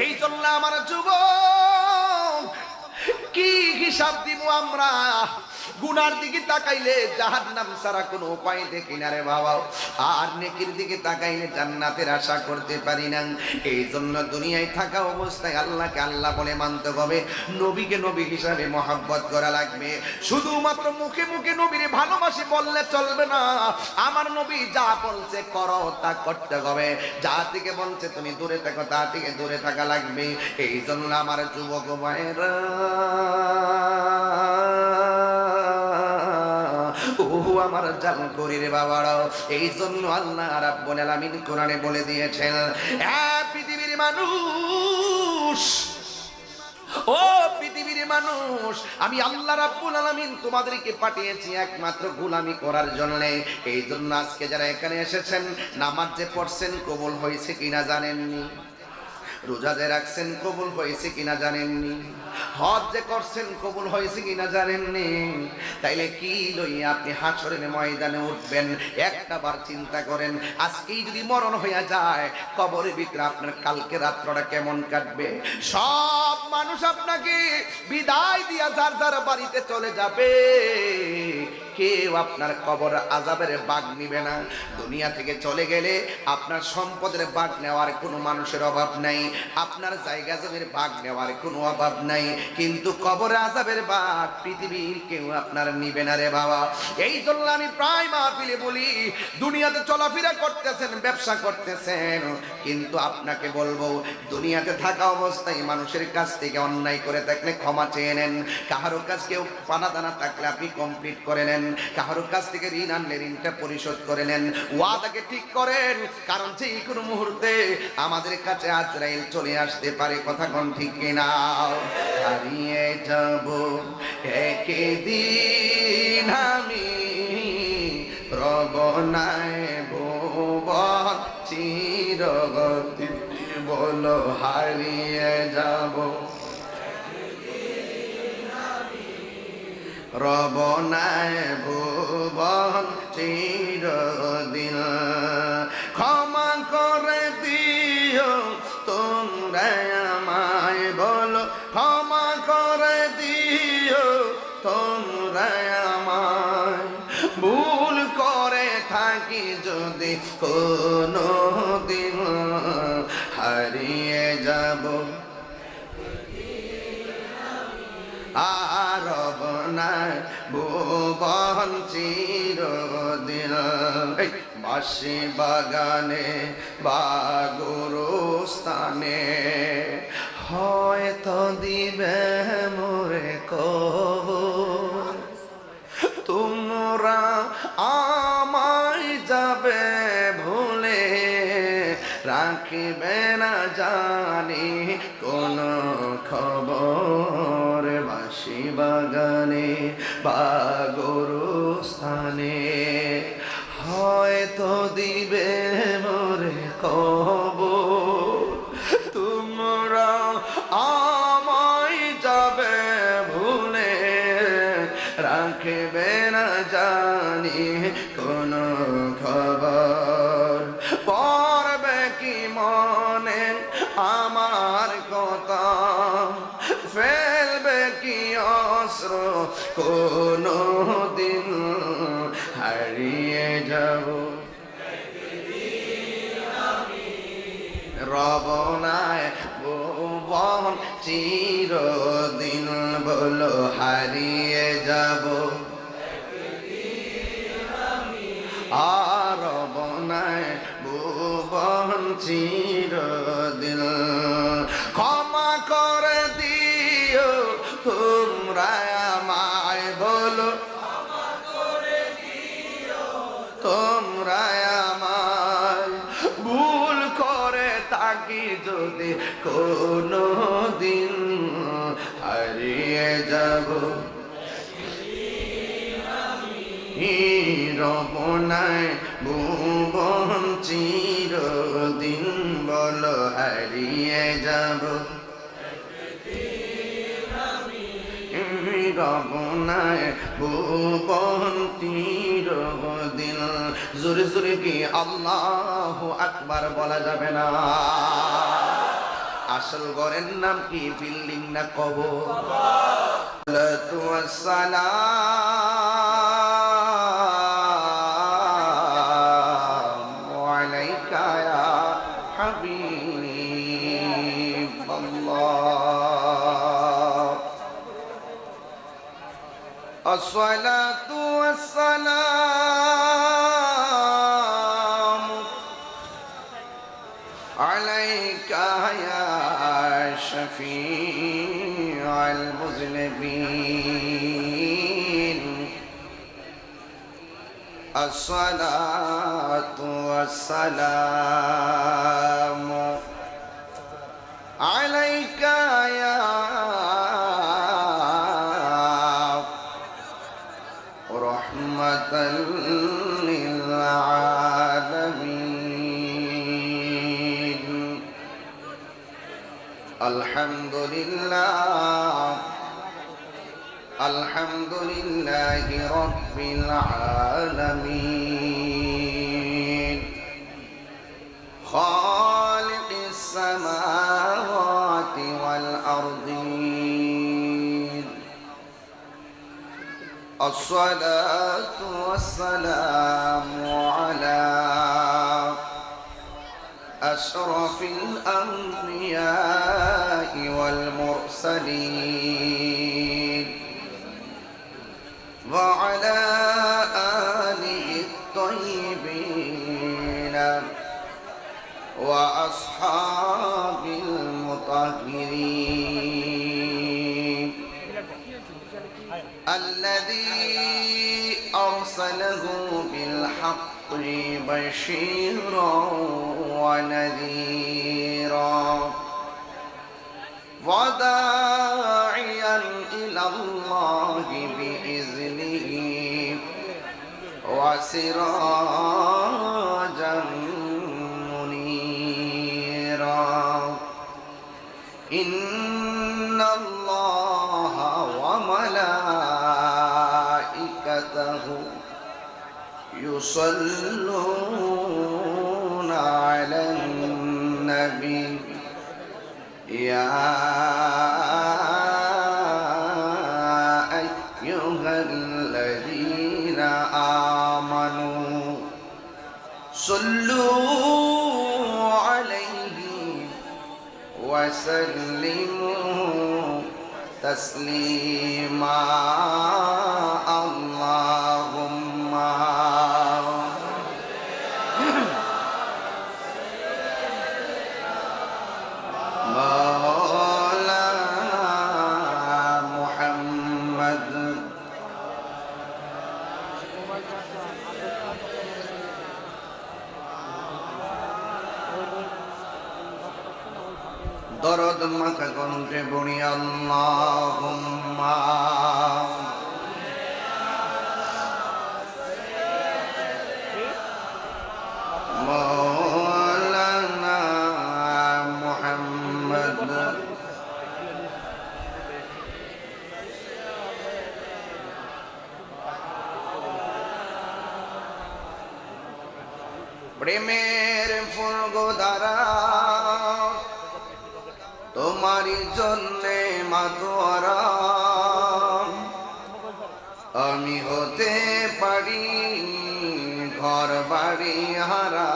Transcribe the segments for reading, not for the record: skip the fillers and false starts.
এই জন্য আমার যুবক কি হিসাব দিব আমরা? গুনার দিকে তাকাইলে জাহান্নাম ছাড়া কোনো উপায় দেখি না রে বাবা, আর নেকির দিকে তাকাইলে জান্নাতের আশা করতে পারি না। এই জন্য দুনিয়ায় থাকা অবস্থায় আল্লাহকে আল্লাহ বলে মানতে হবে, নবীকে নবী হিসাবে মহব্বত করা লাগবে। শুধুমাত্র মুখে মুখে নবীরে ভালোবাসি বললে চলবে না। আমার নবী যা বলছে করো তা করতে হবে, যা থেকে বলছে তুমি দূরে থাকো তা থেকে দূরে থাকা লাগবে। এই জন্য আমার যুবক ভাইরা, আমার জান করি রে বাবারাও, এই জন্য আল্লাহ রাব্বুল আলামিন কোরআনে বলে দিয়েছেন, পৃথিবীর মানুষ, ও পৃথিবীর মানুষ, আমি আল্লাহ রাব্বুল আলামিন তোমাদেরকে পাঠিয়েছি একমাত্র গোলামি করার জন্য। এই জন্য আজকে যারা এখানে এসেছেন, নামাজ যে পড়ছেন কবুল হয়েছে কিনা জানেননি, রোজা যে রাখছেন কবুল হয়েছে কিনা জানেননি, হজ যে করছেন কবুল হয়েছে কিনা জানেননি, তাইলে কি লইয়া আপনি হাসরের ময়দানে উঠবেন? একটা বার চিন্তা করেন, আজকেই যদি মরণ হইয়া যায়, কবরের ভিতরে আপনার কালকে রাত্রটা কেমন কাটবে? সব মানুষ আপনাকে বিদায় দিয়া যার যার বাড়িতে চলে যাবে, কেউ আপনার কবর আযাবের ভাগ নিবে না। দুনিয়া থেকে চলে গেলে আপনার সম্পদের ভাগ নেওয়ার কোনো মানুষের অভাব নাই, আপনার জায়গা জমির ভাগ নেওয়ার কোনো অভাব নাই, কিন্তু কবর আযাবের ভাগ পৃথিবীর কেউ আপনার নিবে না রে বাবা। এই জন্য আমি প্রায় মাহফিলে বলি, দুনিয়াতে চলাফেরা করতেছেন, ব্যবসা করতেছেন, কিন্তু আপনাকে বলবো, দুনিয়াতে থাকা অবস্থায় মানুষের কাছ থেকে অন্যায় করে থাকলে ক্ষমা চেয়ে নেন। কাহারো কাছ কেউ পানা দানা থাকলে আপনি কমপ্লিট করে নেন, কাহারোর কাছ থেকে ঋণ আনলে ঋণটা পরিশোধ করে নেন, ওয়াদাকে ঠিক করেন, কারণ যে কোনো মুহূর্তে আমাদের কাছে আজরাইল চলে আসতে পারে। কথা কোন ঠিক কিনা? হারিয়ে যাব একদিন আমি, রব নাই ভুবন চিরদিন, বলো হারিয়ে যাব রব নাই ভুবন চিরদিন। ক্ষমা করে দিও তোমরা আমায়, বলো ক্ষমা করে দিও তোমরা আমায়, ভুল করে থাকি যদি কোনো দিন, হারিয়ে যাব আর রব নাই ভুবন চিরদিন। বাঁশি বাগানে বা গুরুস্থানে হয়তো দিবে মোরে কবর, তোমরা আমায় যাবে ভুলে, রাখিবে না জানি কোন খবর। বাঁশি বাগানে বা গুরুস্থানে হয়তো দিবে মোরে কবর, তোমরা আমায় যাবে ভুলে, রাখবে না জানি কোন খবর। পড়বে কি মনে আমার কথা, ফেলবে কি অস্ত্র কোনো দিন, হারিয়ে যাব রব নাই ভুবন চিরদিন, বলো হারিয়ে যাব আর রব নাই ভুবন চিরদিন। ক্ষমা করে দিও তোমরা আমায়, বলো তোমরা আমায়, ভুল করে থাকি যদি কোনো দিন, হারিয়ে যাব রব নাই ভুবন চিরদিন, বলো হারিয়ে যাব রব নাই ভুবন চিরদিন। জোরে জোরে কি আল্লাহু আকবার বলা যাবে না? আসল ঘরের নাম কি, বিল্ডিং না কবর? সালাতু ওয়াসসালামু আলাইকা ইয়া হাবিবাল্লাহ। আসসালাতু ওয়াসসালামু আলাইকা ইয়া শাফিআল মুযনিবিন। আসসালাতু ওয়াসসালামু আলাইকা ইয়া রাহমাতাল লিল আলামিন। আলহামদুলিল্লাহ আলহামদুলিল্লাহি রাব্বিল আলামিন। খালিকিস সামাওয়াতি ওয়াল আরদিন। আসসালাতু ওয়াসসালামু আলা আশরাফিল আমবিয়াই ওয়াল মুরসালিন وعلى آله الطيبين وأصحابه المطهرين الذي أرسله بالحق بشيرا ونذيرا وداعيا إلى الله بإذنه وسراجا منيرا. إن الله وملائكته يصلون على النبي يا أيها الذين آمنوا صلوا عليه وسلموا تسليما. اللهم দরদ মাখা কণ্ঠে বলি আল্লাহুম্মা মাওলানা মুহাম্মদ প্রেমের ফুলগোধারা তোমারি জন্যে মাতোয়ারা আমি হতে পারি ঘর বাড়ি হারা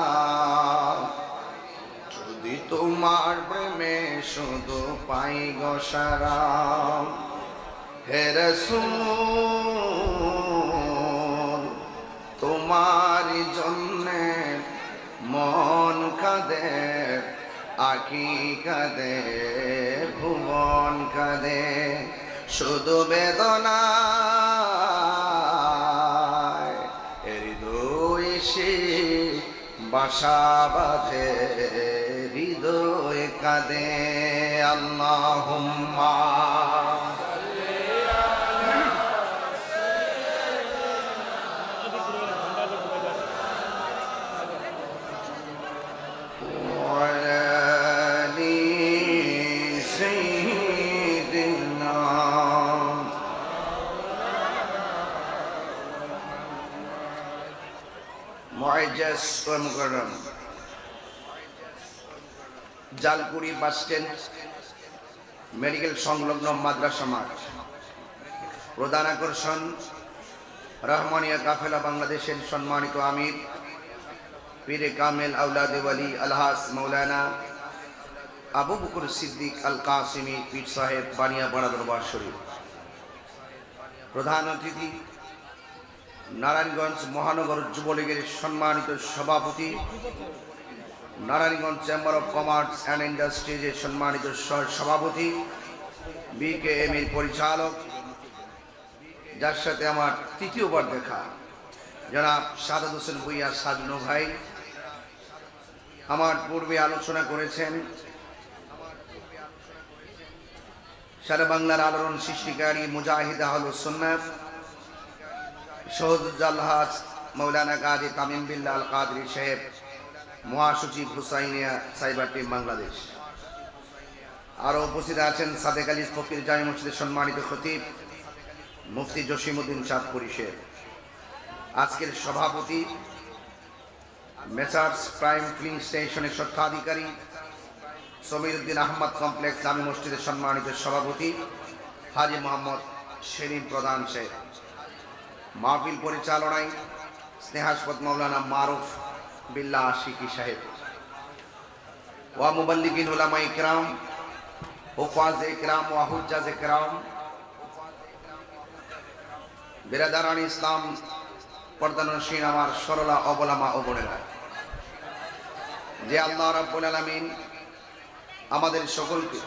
যদি তোমার প্রেমে শুধু পাই গো সারা। হে রাসূল তোমার জন্যে মন কাঁদে আখি কাঁদে ভুবন কাঁদে শুধু বেদনা হৃদয় সে বাসা বাঁধে হৃদয় কাঁদে। আল্লাহুম্মা জালকুড়ি বাস স্ট্যান্ড মেডিকেল সংলগ্ন মাদ্রাসা মাঠ। প্রধান আকর্ষণ রহমানিয়া কাফেলা বাংলাদেশের সম্মানিত আমির পীরে কামেল আওলাদে ওয়ালি আলহাজ মৌলানা আবু বকর সিদ্দিক আল কাসিমি পীর সাহেব বানিয়াপাড়া দরবার শরীফ। প্রধান অতিথি নারায়ণগঞ্জ মহানগর যুবলীগের সম্মানিত সভাপতি, Narayanganj chamber of commerce and ইন্ডাস্ট্রিজের সম্মানিত সভাপতি, বিকেএম এর পরিচালক, যার সাথে আমার তৃতীয়বার দেখা, জনাব সাদাত হোসেন ভুইয়া সাজনু ভাই। আমার পূর্বে আলোচনা করেছেন সারা বাংলার আলোড়ন সৃষ্টিকারী মুজাহিদ আহলুস সুন্নাহ শহীদুল্লাহ মৌলানা কাজী তামিম বিল্লাহ আল কাদরি সাহেব, মহাসচিব হুসাইনিয়া সাইবার টিম বাংলাদেশ। আরও উপস্থিত আছেন সাদেক আলী ফকির জামি মসজিদের সম্মানিত খতিব মুফতি জসিমউদ্দিন চাঁদপুরী সাহেব। আজকের সভাপতি মেসার্স প্রাইম ফিলিং স্টেশনের স্বত্বাধিকারী সমীর উদ্দিন আহমদ কমপ্লেক্স জামি মসজিদের সম্মানিত সভাপতি হাজি মোহাম্মদ সেলিম প্রধান সাহেব। মাহফিল পরিচালনায় স্নেহাস্পদ মৌলানা মারুফ বিল্লাহ আশিকি সাহেব। ওয়া মুবাল্লিগিন উলামা ইকরাম, হুফাজ ইকরাম ওয়া হুজ্জাজ ইকরাম, বিরাদারান ইসলাম, পর্দানশীন আমার সরলা অবলামা ও বোনেরা, যে আল্লাহ রাব্বুল আলামিন আমাদের সকলকে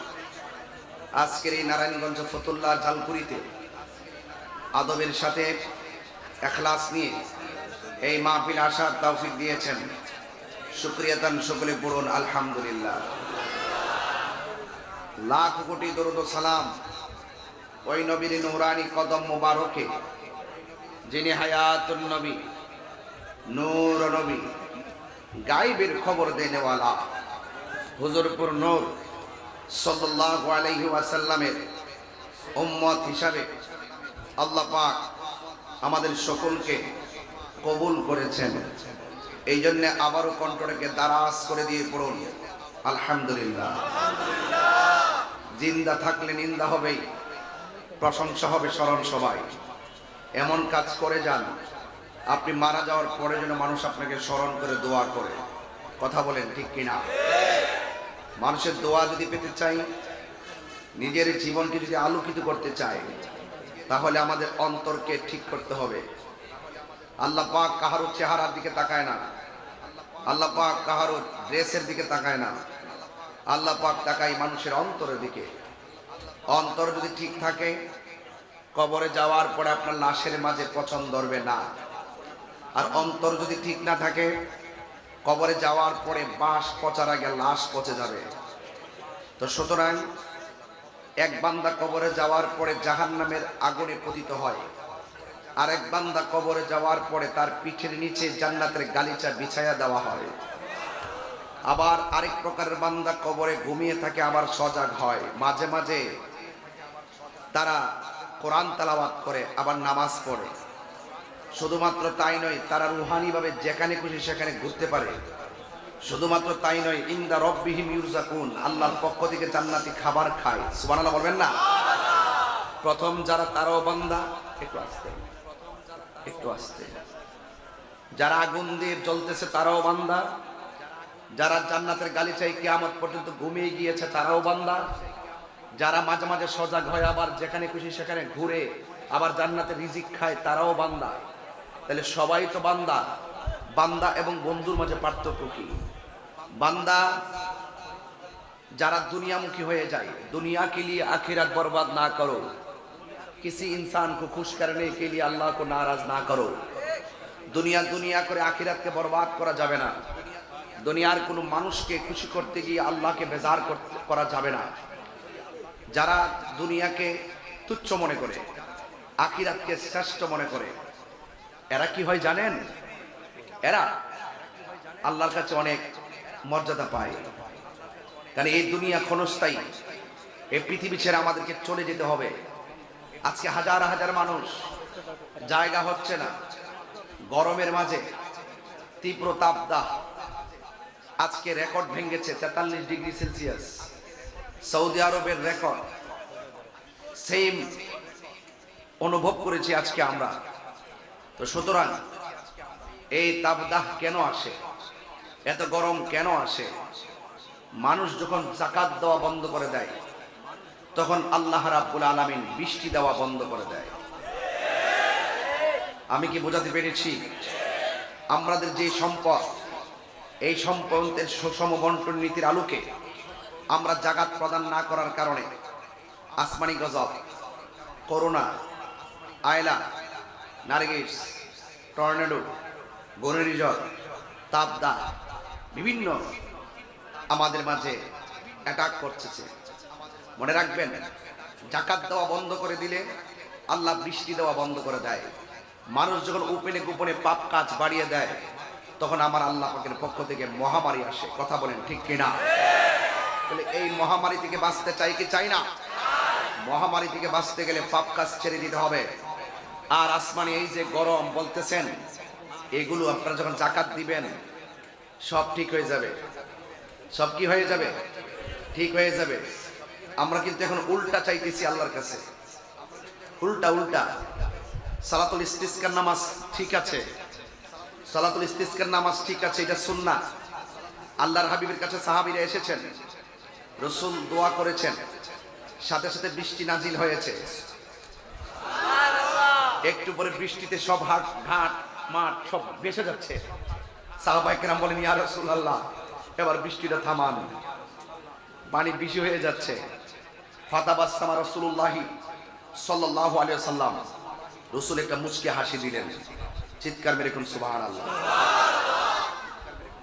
আজকের এই নারায়ণগঞ্জ ফতুল্লাহ জালকুড়িতে আদবের সাথে ইখলাস নিয়ে এই মাহফিল আসার তৌফিক দিয়েছেন। শুকরিয়াতান সকলে পড়ুন আলহামদুলিল্লাহ। লাখ কোটি দরুদ ও সালাম ওই নবীর নূরানি কদম মোবারকে, যিনি হায়াতুন নবী, নূর নবী, গায়বের খবর দেনেওয়ালা হুজুরপুর নূর সাল্লাল্লাহু আলাইহি ওয়াসাল্লামের উম্মত হিসাবে আল্লাহ পাক আমাদের সকলকে কবুল করেছেন। এই জন্য আবারও কণ্ঠটাকে দারাজ করে দিয়ে পড়ুন আলহামদুলিল্লাহ। জিন্দা থাকলে নিন্দা হবেই, প্রশংসা হবে স্মরণ সবাই। এমন কাজ করে যান আপনি মারা যাওয়ার পরে যেন মানুষ আপনাকে স্মরণ করে দোয়া করে। কথা বলেন ঠিক কিনা? মানুষের দোয়া যদি পেতে চাই, নিজের জীবনকে যদি আলোকিত করতে চাই, তাহলে আমাদের অন্তরকে ঠিক করতে হবে। আল্লাহ পাক কাহারো চেহারার দিকে তাকায় না, আল্লাহ পাক কাহারো ড্রেসের দিকে তাকায় না, আল্লাহ পাক তাকায় মানুষের অন্তরের দিকে। অন্তর যদি ঠিক থাকে, কবরে যাওয়ার পরে আপনার লাশের মাঝে পচন ধরবে না। আর অন্তর যদি ঠিক না থাকে, কবরে যাওয়ার পরে বাঁশ পচার আগে লাশ পচে যাবে। তো সুতরাং এক বান্দা কবরে যাওয়ার পরে জাহান্নামের আগুনে পতিত হয়, আর এক বান্দা কবরে যাওয়ার পরে তার পিঠের নিচে জান্নাতের গালিচা বিছায়া দেওয়া হয়। আবার আরেক প্রকারের বান্দা কবরে ঘুমিয়ে থাকে, আবার সজাগ হয়। মাঝে মাঝে তারা কোরআন তেলাওয়াত করে, আবার নামাজ পড়ে। শুধুমাত্র তাই নয়, তারা রুহানিভাবে যেখানে খুশি সেখানে ঘুরতে পারে। শুধুমাত্র তাই নয়, ইনদা রব্বিহিম ইউরজাকুন, আল্লাহর পক্ষ থেকে জান্নাতি খাবার খায়। সুবহানাল্লাহ বলবেন না? প্রথম যারা তারাও বান্দা, একটু আস্তে একটু আস্তে, যারা আগুন দিয়ে জ্বলতেছে তারাও বান্দা, যারা জান্নাতের গালিচায় কিয়ামত পর্যন্ত ঘুমিয়ে গিয়েছে তারাও বান্দা, যারা মাঝে মাঝে সজাগ হয় আবার যেখানে খুশি সেখানে ঘুরে আবার জান্নাতের রিজিক খায় তারাও বান্দা। তাহলে সবাই তো বান্দা। বান্দা এবং বন্ধুর মাঝে পার্থক্য কি? বান্দা যারা দুনিয়ামুখী হয়ে যায়, दुनिया के लिए आखिरत बर्बाद ना करो, किसी इंसान को खुश करने के लिए अल्लाह को नाराज ना करो। दुनिया दुनिया করে আখিরাতকে বরবাদ করা যাবে না। দুনিয়ার কোনো মানুষকে খুশি করতে গিয়ে আল্লাহকে বেজার করা যাবে না। যারা দুনিয়াকে তুচ্ছ মনে করে, আখিরাতকে শ্রেষ্ঠ মনে করে, এরা কি হয় জানেন? এরা আল্লাহর কাছে অনেক মর্যাদা পায়। কারণ এই দুনিয়া ক্ষণস্থায়ী, এই পৃথিবী ছেড়ে আমাদেরকে চলে যেতে হবে। আজকে হাজার হাজার মানুষ, জায়গা হচ্ছে না, গরমের মাঝে তীব্র তাপদাহ, আজকে রেকর্ড ভেঙেছে 43 ডিগ্রি সেলসিয়াস, সৌদি আরবের রেকর্ড। সেম অনুভব করেছি আজকে আমরা। তো সুতরাং এই তাপদাহ কেন আসে, এত গরম কেন আসে? মানুষ যখন যাকাত দেওয়া বন্ধ করে দেয়, তখন আল্লাহ রাব্বুল আলামিন বৃষ্টি দেওয়া বন্ধ করে দেয়। আমি কি বোঝাতে পেরেছি? আমাদের যে সম্পদ, এই সম্পদের সুষম বন্টন নীতির আলোকে আমরা যাকাত প্রদান না করার কারণে আসমানি গজব, করোনা, আয়লা, নার্গিস, টর্নেডো, ঘূর্ণিঝড়, তাপদাহ বিভিন্ন আমাদের মাঝে অ্যাটাক করতেছে। মনে রাখবেন, যাকাত দেওয়া বন্ধ করে দিলে আল্লাহ বৃষ্টি দেওয়া বন্ধ করে দেয়। মানুষ যখন উপেনে গোপনে পাপ কাজ বাড়িয়ে দেয়, তখন আমার আল্লাহ পাকের পক্ষ থেকে মহামারী আসে। কথা বলেন ঠিক কিনা? তাহলে এই মহামারী থেকে বাঁচতে চাই কি চাই না? মহামারী থেকে বাঁচতে গেলে পাপ কাজ ছেড়ে দিতে হবে। আর আসমানে এই যে গরম বলতেছেন, এগুলো আপনারা যখন যাকাত দিবেন সব ঠিক হয়ে যাবে। সব কি হয়ে যাবে? ঠিক হয়ে যাবে। আমরা কিন্তু এখন উল্টা চাইতেছি আল্লাহর কাছে, উল্টা উল্টা। সালাতুল ইস্তিসকার নামাজ ঠিক আছে, সালাতুল ইস্তিসকার নামাজ ঠিক আছে, এটা সুন্নাহ। আল্লাহর হাবিবের কাছে সাহাবীরা এসেছেন, রাসূল দোয়া করেছেন, সাথে সাথে বৃষ্টি নাজিল হয়েছে। একটু পরে বৃষ্টিতে সব ঘাট মাঠ সব ভেসে যাচ্ছে। সাহাবায়ে কেরাম বলেন, ইয়া রাসূলুল্লাহ, এবার বৃষ্টিটা থামান, পানি বেশি হয়ে যাচ্ছে। ফাতাবাসসামা রাসূলুল্লাহি সাল্লাল্লাহু আলাইহি ওয়াসাল্লাম, রাসূল একটা মুচকি হাসি দিলেন। চিৎকার মেরে কোন সুবহানাল্লাহ।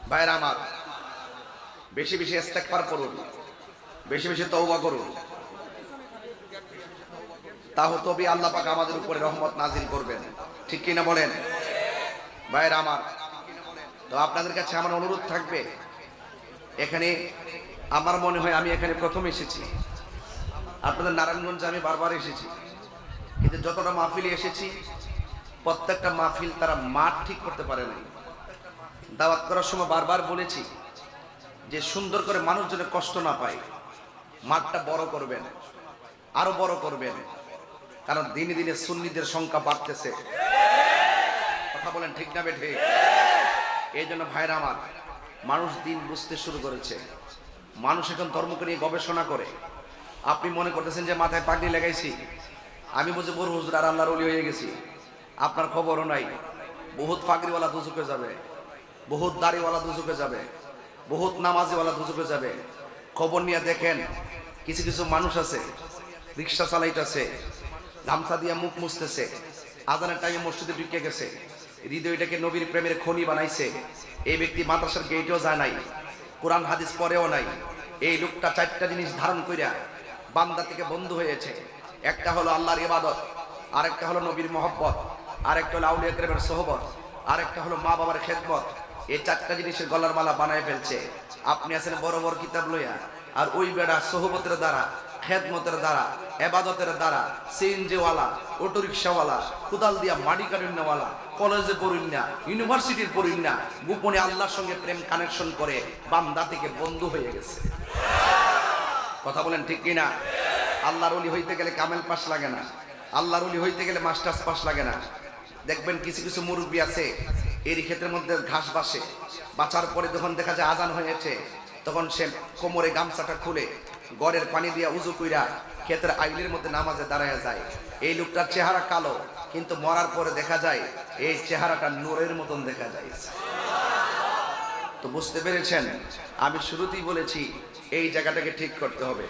ভাইরা আমার, বেশি বেশি ইস্তেগফার করুন, বেশি বেশি তওবা করুন, তবে আল্লাহ পাক আমাদের উপরে রহমত নাজিল করবেন। ঠিক কিনা বলেন? ভাইরা আমার, তো আপনাদের কাছে আমার অনুরোধ থাকবে, এখানে আমার মনে হয় আমি এখানে প্রথম এসেছি। আপনাদের নারায়ণগঞ্জে আমি বারবার এসেছি, কিন্তু যতটা মাহফিলে এসেছি প্রত্যেকটা মাহফিল তারা মাঠ ঠিক করতে পারে নাই। দাওয়াত করার সময় বারবার বলেছি যে সুন্দর করে মানুষ যেন কষ্ট না পায়, মাঠটা বড় করবেন, আরো বড় করবেন, কারণ দিনে দিনে সুন্নিদের সংখ্যা বাড়তেছে। কথা বলেন ঠিক না বেঠে? এই জন্য ভাইরা আমার, মানুষ দিন বুঝতে শুরু করেছে, মানুষ এখন ধর্মকে নিয়ে গবেষণা করে। আপনি মনে করতেছেন যে মাথায় পাগড়ি লাগাইছি, আমি বুঝি বড় হুজুর আর আল্লাহর ওলি হয়ে গেছি। আপনার খবরও নাই। বহুত পাগড়িওয়ালা দুজকে যাবে, বহুত দাড়িওয়ালা দুজকে যাবে, বহুত নামাজিওয়ালা দুজকে যাবে। খবর নিয়ে দেখেন, কিছু কিছু মানুষ আছে রিক্সা চালাইতেছে, গামছা দিয়ে মুখ মুছতেছে, আজানের টাইমে মসজিদে ঢুকে গেছে, হৃদয়টাকে নবীর প্রেমের খনি বানাইছে। এই ব্যক্তি মাদ্রাসার গেটেও যায় নাই, কোরআন হাদিস পড়েও নাই। এই লোকটা চারটা জিনিস ধারণ কইরা বান্দা থেকে বন্ধু হয়েছে। একটা হলো আল্লাহর ইবাদত, আরেকটা হলো নবীর মহব্বত, আরেকটা হলো আউলিয়া কেরামের সোহবত, আরেকটা হলো মা বাবার খেদমত। এই চারটা জিনিসের গলার মালা বানায় ফেলছে। আপনি আছেন বড় বড় কিতাব লইয়া, আর ওই বেড়া সোহবতের দ্বারা, খেদমতের দ্বারা, এবাদতের দ্বারা সিএনজিওয়ালা, অটো রিক্সাওয়ালা, কোদাল দিয়া মাটি কাটুন্নাওয়ালা, কলেজে পড়ুন না, ইউনিভার্সিটির পড়ুন না, গোপনে আল্লাহর সঙ্গে প্রেম কানেকশন করে বান্দা থেকে বন্ধু হয়ে গেছে। কথা বলেন ঠিক কিনা? আল্লাহর ওলি হইতে গেলে কামেল পাস লাগে না, আল্লাহর ওলি হইতে গেলে মাস্টার্স পাস লাগে না। দেখবেন কিছু কিছু মুরব্বী আছে, এর ক্ষেত্রের মধ্যে ঘাস বাসে, বাঁচার পরে যখন দেখা যায় আজান হয়েছে, তখন সে কোমরে গামছাটা খুলে গড়ের পানি দিয়া উজু কইরা ক্ষেতের আইলের মধ্যে নামাজে দাঁড়ায় যায়। এই লোকটার চেহারা কালো, কিন্তু মরার পরে দেখা যায় এই চেহারাটা নূরের মতন দেখা যায়। তো বুঝতে পেরেছেন? আমি শুরুতেই বলেছি এই জায়গাটাকে ঠিক করতে হবে,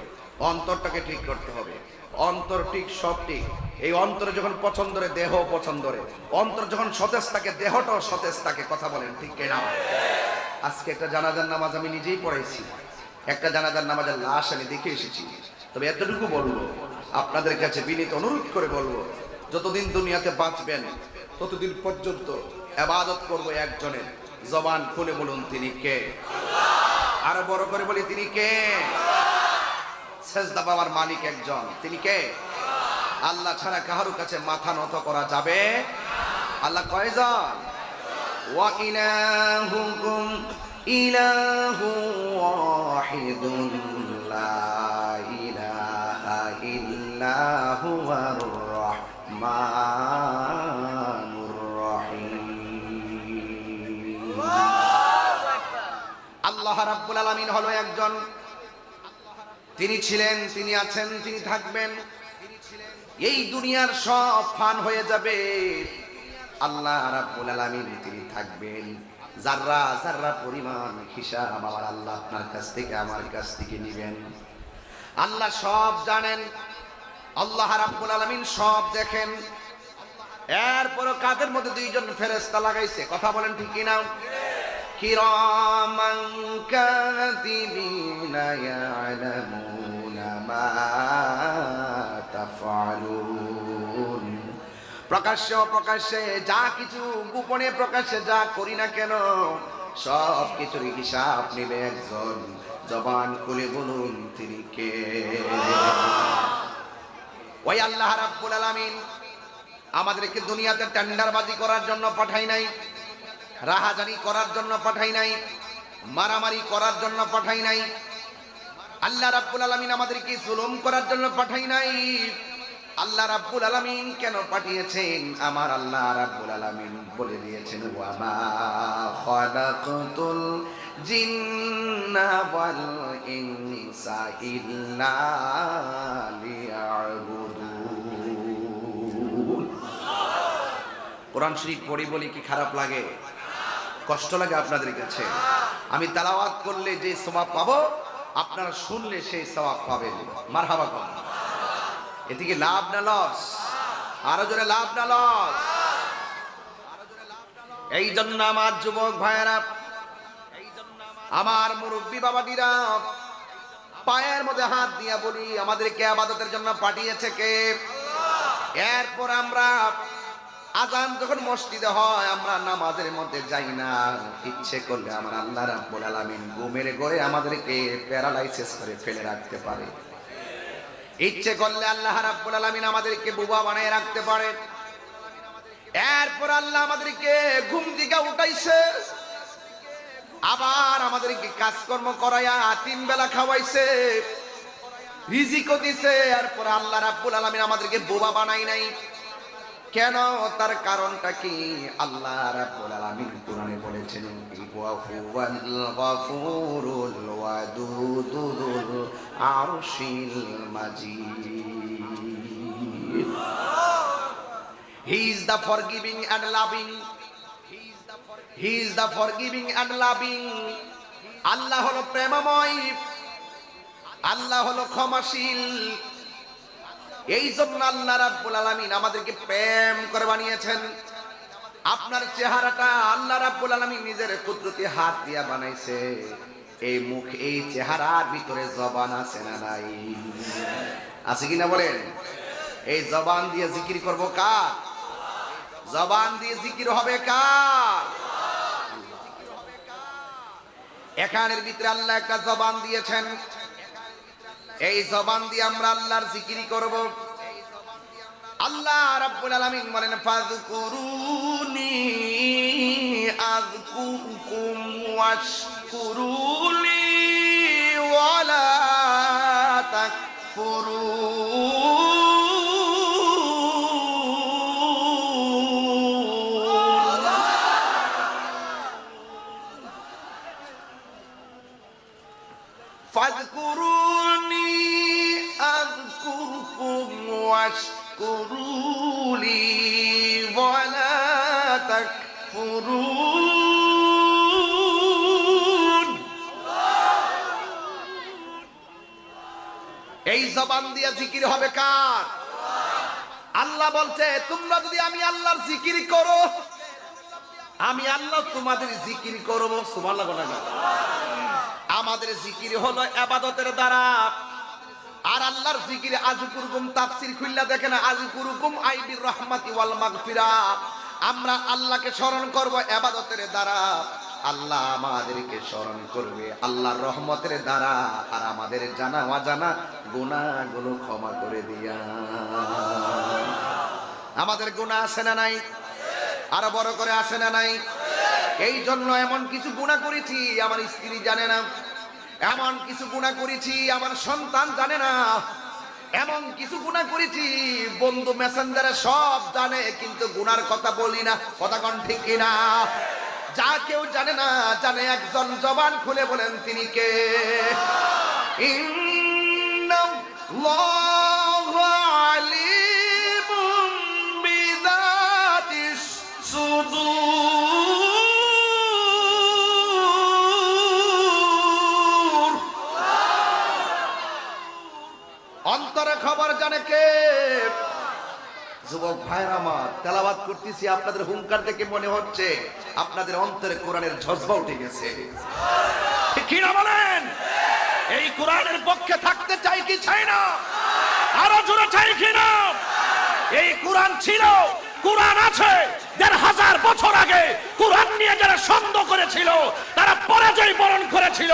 অন্তরটাকে ঠিক করতে হবে। অন্তর ঠিক, সব ঠিক। এই অন্তরে যখন পছন্দরে, দেহ পছন্দরে, অন্তর যখন সতেজ থাকে, দেহটাও সতেজ থাকে। কথা বলেন ঠিক কিনা? আজকে একটা জানাজার নামাজ আমি নিজেই পড়াইছি, একটা জানাজার নামাজের লাশ আমি দেখে এসেছি। তবে এতটুকু বলবো, আপনাদের কাছে বিনীত অনুরোধ করে বলবো, যতদিন দুনিয়াতে বাঁচবেন ততদিন পর্যন্ত ইবাদত করব একজনের। জবান খুলে বলুন, তিনি কে? আরো বড় করে বলি, তিনি কে? সেজদা পাওয়ার মালিক একজন, তিনি কে? আল্লাহ ছাড়া কারো কাছে মাথা নত করা যাবে? আল্লাহ কয়জন? ওয়া ইলাহুকুম ইলাহু ওয়াহিদুন লা ইলাহা ইল্লা হুয়ার রহমানুর রহিম। আল্লাহ রাব্বুল আলামিন হলো একজন, তিনি ছিলেন, তিনি আছেন, তিনি থাকবেন। এই দুনিয়ার সব ফান হয়ে যাবে, আল্লাহ রাব্বুল আলামিন তিনি থাকবেন। যাররা যাররা পরিমাণ হিসাব আমার আল্লাহ আপনার কাছ থেকে আমার কাছ থেকে নেবেন। আল্লাহ সব জানেন, আল্লাহ রাব্বুল আলামিন সব দেখেন। এরপর কাদের মধ্যে দুইজন ফেরেশতা লাগাইছে, কথা বলেন ঠিক কিনা? কিরামান কাতিবিনা ইয়ালামুনা মা তাফআলুন। প্রকাশ্যে অপ্রকাশ্যে যা কিছু, গোপনে প্রকাশ্যে যা করি না কেন, সব কিছুর হিসাব নেবে একজন। জবান খুলে বলুন তিনি কে? ওই আল্লাহ রাব্বুল আলামিন আমাদেরকে দুনিয়াতে টেন্ডারবাজি করার জন্য পাঠাই নাই, রাহাজানি করার জন্য পাঠাই নাই, মারামারি করার জন্য পাঠাই নাই। আল্লাহ রাব্বুল আলামিন আমাদেরকে জুলুম করার জন্য পাঠাই নাই। আল্লাহ রাব্বুল আলামিন কেন পাঠিয়েছেন? আমার আল্লাহ রাব্বুল আলামিন বলে দিয়েছেন, ওয়া মা খালাকতুল জিন্না ওয়াল ইনসা ইল্লা লিয়াবুদুন। কোরআন শরীফ পড়ি বলি কি খারাপ লাগে? কষ্ট লাগে আপনাদের কাছে? আমি তেলাওয়াত করলে যে সওয়াব পাবো, আপনারা শুনলে সেই সওয়াব পাবেন। মারহাবা বলুন। এদিকে লাভ না লস? আরো জোরে লাভ না লস? এই জন্য আমার যুবক ভাইয়েরা, আমার মুরব্বী বাবাদিরা, পায়ের মধ্যে হাত দিয়া বলি, আমাদেরকে ইবাদতের জন্য পাঠিয়েছে কে? এরপর আমরা আজান যখন মসজিদে হয়, আমরা নামাজের মধ্যে যাই না। ইচ্ছে করলে আমার আল্লাহ রাব্বুল আলামিন ঘুমের ঘরে আমাদেরকে প্যারালাইসিস করে ফেলে রাখতে পারে। ইচ্ছে করলে আল্লাহ রাব্বুল আলামিন আমাদেরকে বোবা বানিয়ে রাখতে পারে। এরপর আল্লাহ আমাদেরকে ঘুম থেকে উঠাইছে, আবার আমাদেরকে কাজকর্ম করাইয়া 3 বেলা খাওয়াইছে, রিজিকও দিছে। এরপর আল্লাহ রাব্বুল আলামিন আমাদেরকে বোবা বানাই নাই। কেন? তার কারণটা কি? আল্লাহ রাব্বুল আলামিন কোরআনে বলেছেন, ওয়া হুয়াল গফুরুল ওয়াদুদুল আরশিল মাজিদ। He is the forgiving and loving. He is the forgiving and loving. আল্লাহ হলো প্রেমময়, আল্লাহ হলো ক্ষমাশীল। এই জন্য আল্লাহ রাব্বুল আলামিন আমাদেরকে প্রেম করে বানিয়েছেন। আপনার চেহারাটা আল্লাহ রাব্বুল আলামিন নিজের কুদরতি হাত দিয়া বানাইছে। এই মুখ, এই চেহারার ভিতরে জবান আছে না নাই? আছে কিনা বলেন? এই জবান দিয়ে জিকির করব কার? জবান দিয়ে জিকির হবে কার? এখানের ভিতরে আল্লাহ একটা জবান দিয়েছেন। এই জবান দিয়ে আমরা আল্লাহর জিকির করব। আল্লাহ রাব্বুল আলামিন বলেন, ফাযকুরুনি আযকুরকুম ওয়াশকুরুলি ওয়ালা তাকফুরুন। ফাযকুরুনি আযকুরকুম ওয়াশকুরুলি ওয়ালা তাকফুরুন। এই জবান দিয়ে জিকির হবে কার? আল্লাহ বলছে, তোমরা যদি আমি আল্লাহর জিকির করো, আমি আল্লাহ তোমাদের জিকির করব। সুবহানাল্লাহ বলেন। আমাদের জিকির হলো ইবাদতের দ্বারা। আর আল্লাহর জিকির আযকুরকুম, তাফসীর খুললা দেখেন, আযকুরকুম আইবির রাহমাতি ওয়াল মাগফিরা। আমরা আল্লাহকে স্মরণ করব ইবাদতের দ্বারা, আল্লাহ আমাদেরকে স্মরণ করবে আল্লাহর রহমতের দ্বারা। আর আমাদের জানা অজানা গুনাহগুলো ক্ষমা করে দিয়া। আমাদের গুনাহ আছে না নাই? আরো বড় করে আছে না নাই? এই জন্য এমন কিছু গুনাহ করেছি আমার স্ত্রী জানে না, এমন কিছু গুনাহ করেছি আমার সন্তান জানে না, এমন কিছু গুনাহ করেছি বন্ধু মেসেঞ্জারে সব জানে, কিন্তু গুনার কথা বলি না। কথা কোন ঠিক কিনা? যা কেউ জানে না, জানে একজন, জবান খুলে বলেন তিনি কে? ইন্নাল্লাহু আলিমুম বিযাতিস সুদূর। অন্তরে খবর জানে কে? যুবক ভাইরা আমার, তেলাওয়াত করতেছি, আপনাদের হুঙ্কার দেখে মনে হচ্ছে আপনাদের অন্তরে কোরআনের জজবা উঠে গেছে। ঠিক কি না বলেন? এই কোরআনের পক্ষে থাকতে চাই কি চাই না? আরো জোরে চাই কি না? এই কোরআন ছিল, কোরআন আছে। ১৫০০ বছর আগে কোরআন নিয়ে যারা সন্দেহ করেছিল তারা পরাজয় বরণ করেছিল।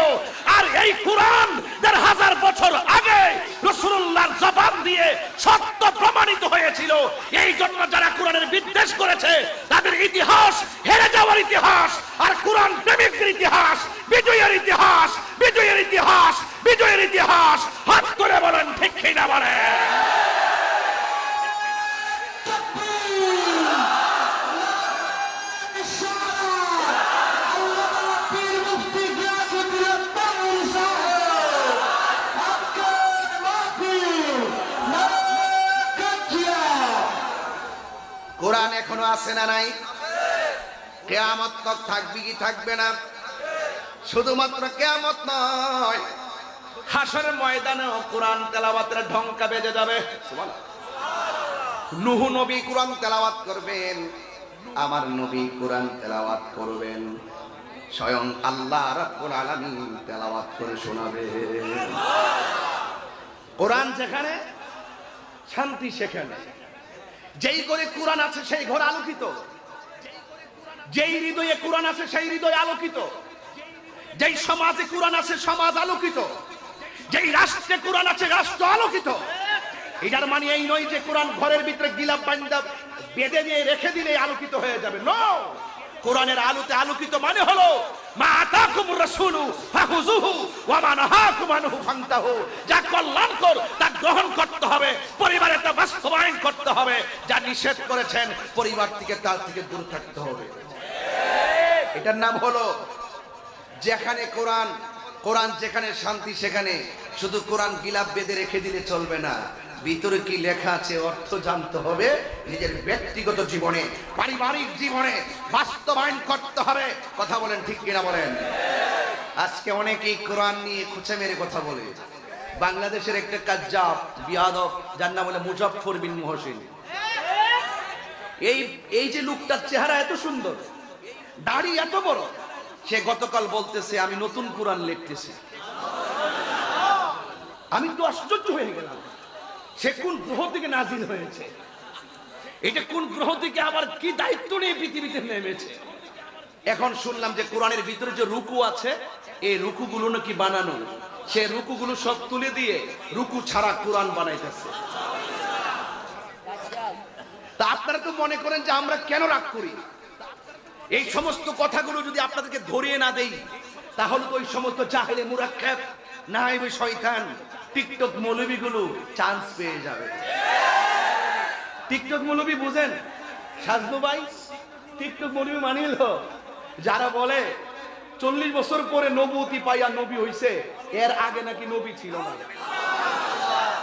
আর এই কোরআন ১৫০০ বছর আগে রাসূলুল্লাহর জবান দিয়ে সত্য প্রমাণিত হয়েছিল। এই জন্য যারা কোরআনের বিদ্বেষ করেছে তাদের ইতিহাস হেরে যাওয়ার ইতিহাস, আর কোরআন প্রেমিকদের ইতিহাস বিজয়ের ইতিহাস, বিজয়ের ইতিহাস, বিজয়ের ইতিহাস। হাত করে বলেন ঠিক কি না বলেন? কোরআন এখনো আছে না নাই? কিয়ামত তক থাকবে কি থাকবে না? শুধুমাত্র কিয়ামত নয়, হাসরের ময়দানেও কোরআন তেলাওয়াতের ঢঙ্কা বেজে যাবে। সুবহানাল্লাহ। নূহ নবী কোরআন তেলাওয়াত করবেন, আমার নবী কোরআন তেলাওয়াত করবেন, স্বয়ং আল্লাহ রাব্বুল আলামিন তেলাওয়াত করে শোনাবেন। কোরআন যেখানে শান্তি সেখানে। যেই ঘরে কোরআন আছে সেই ঘর আলোকিত, যেই হৃদয়ে কোরআন আছে সেই হৃদয় আলোকিত, যেই সমাজে কোরআন আছে সমাজ আলোকিত, যেই রাষ্ট্রে কোরআন আছে রাষ্ট্র আলোকিত। এটার মানে এই নয় যে কোরআন ঘরের ভিতরে গিলাপ বান্দা বেঁধে দিয়ে রেখে দিলে আলোকিত হয়ে যাবে। নো, কোরআনের আলোতে আলোকিত মানে হলো মা আতাকুমুর রাসূলু ফাখুযুহু ওয়া মা নাহাকুম আনহু ফান্তাহু। যা কল্যাণকর তা গ্রহণ করতে হবে, পরিবারে তা বাস্তবায়ন করতে হবে। যা নিষেধ করেছেন পরিবার থেকে তার থেকে দূর থাকতে হবে। এটার নাম হলো যেখানে কোরআন, কোরআন যেখানে শান্তি সেখানে। শুধু কোরআন গিলাপ বেঁধে রেখে দিলে চলবে না, ভিতরে কি লেখা আছে অর্থ জানতে হবে। নিজের ব্যক্তিগত জীবনে, পারিবারিক জীবনে বাস্তবায়ন করতে হবে। কথা বলেন ঠিক কিনা বলেন? আজকে অনেকেই কোরআন নিয়ে খুঁচে মেরে কথা বলে। বাংলাদেশের একটা কাজ্জাব বিয়াদব, যার নাম হলো মুজাফফর বিন মুহসিন। এই যে লোকটার চেহারা এত সুন্দর, দাড়ি এত বড়, সে গতকাল বলতেছে আমি নতুন কোরআন লিখতেছি। আমি তো আশ্চর্য হয়ে গেলাম, সে কোন গ্রহ থেকে নাজিল হয়েছে, এটা কোন গ্রহ থেকে আবার কি দায়িত্ব নিয়ে পৃথিবীতে নেমেছে। এখন শুনলাম যে কোরআনের ভিতরে যে রুকু আছে, এই রুকুগুলো নাকি বানানো, সে রুকুগুলো সব তুলে দিয়ে রুকু ছাড়া কোরআন বানাইতেছে। তা আপনারা তো মনে করেন যে আমরা কেন রাগ করি? এই সমস্ত কথাগুলো যদি আপনাদেরকে ধরিয়ে না দেই তাহলে তো ওই সমস্ত জাহেলে মুরাক্কাব নাইবে শয়তান টিকটক মৌলবীগুলো চান্স পেয়ে যাবে। টিকটক মৌলবী বুঝেন সাজনু ভাই? টিকটক মৌলবী মানিল যারা বলে 40 বছর পরে নবুয়তি পাইয়া নবী হইছে, এর আগে নাকি নবী ছিল না।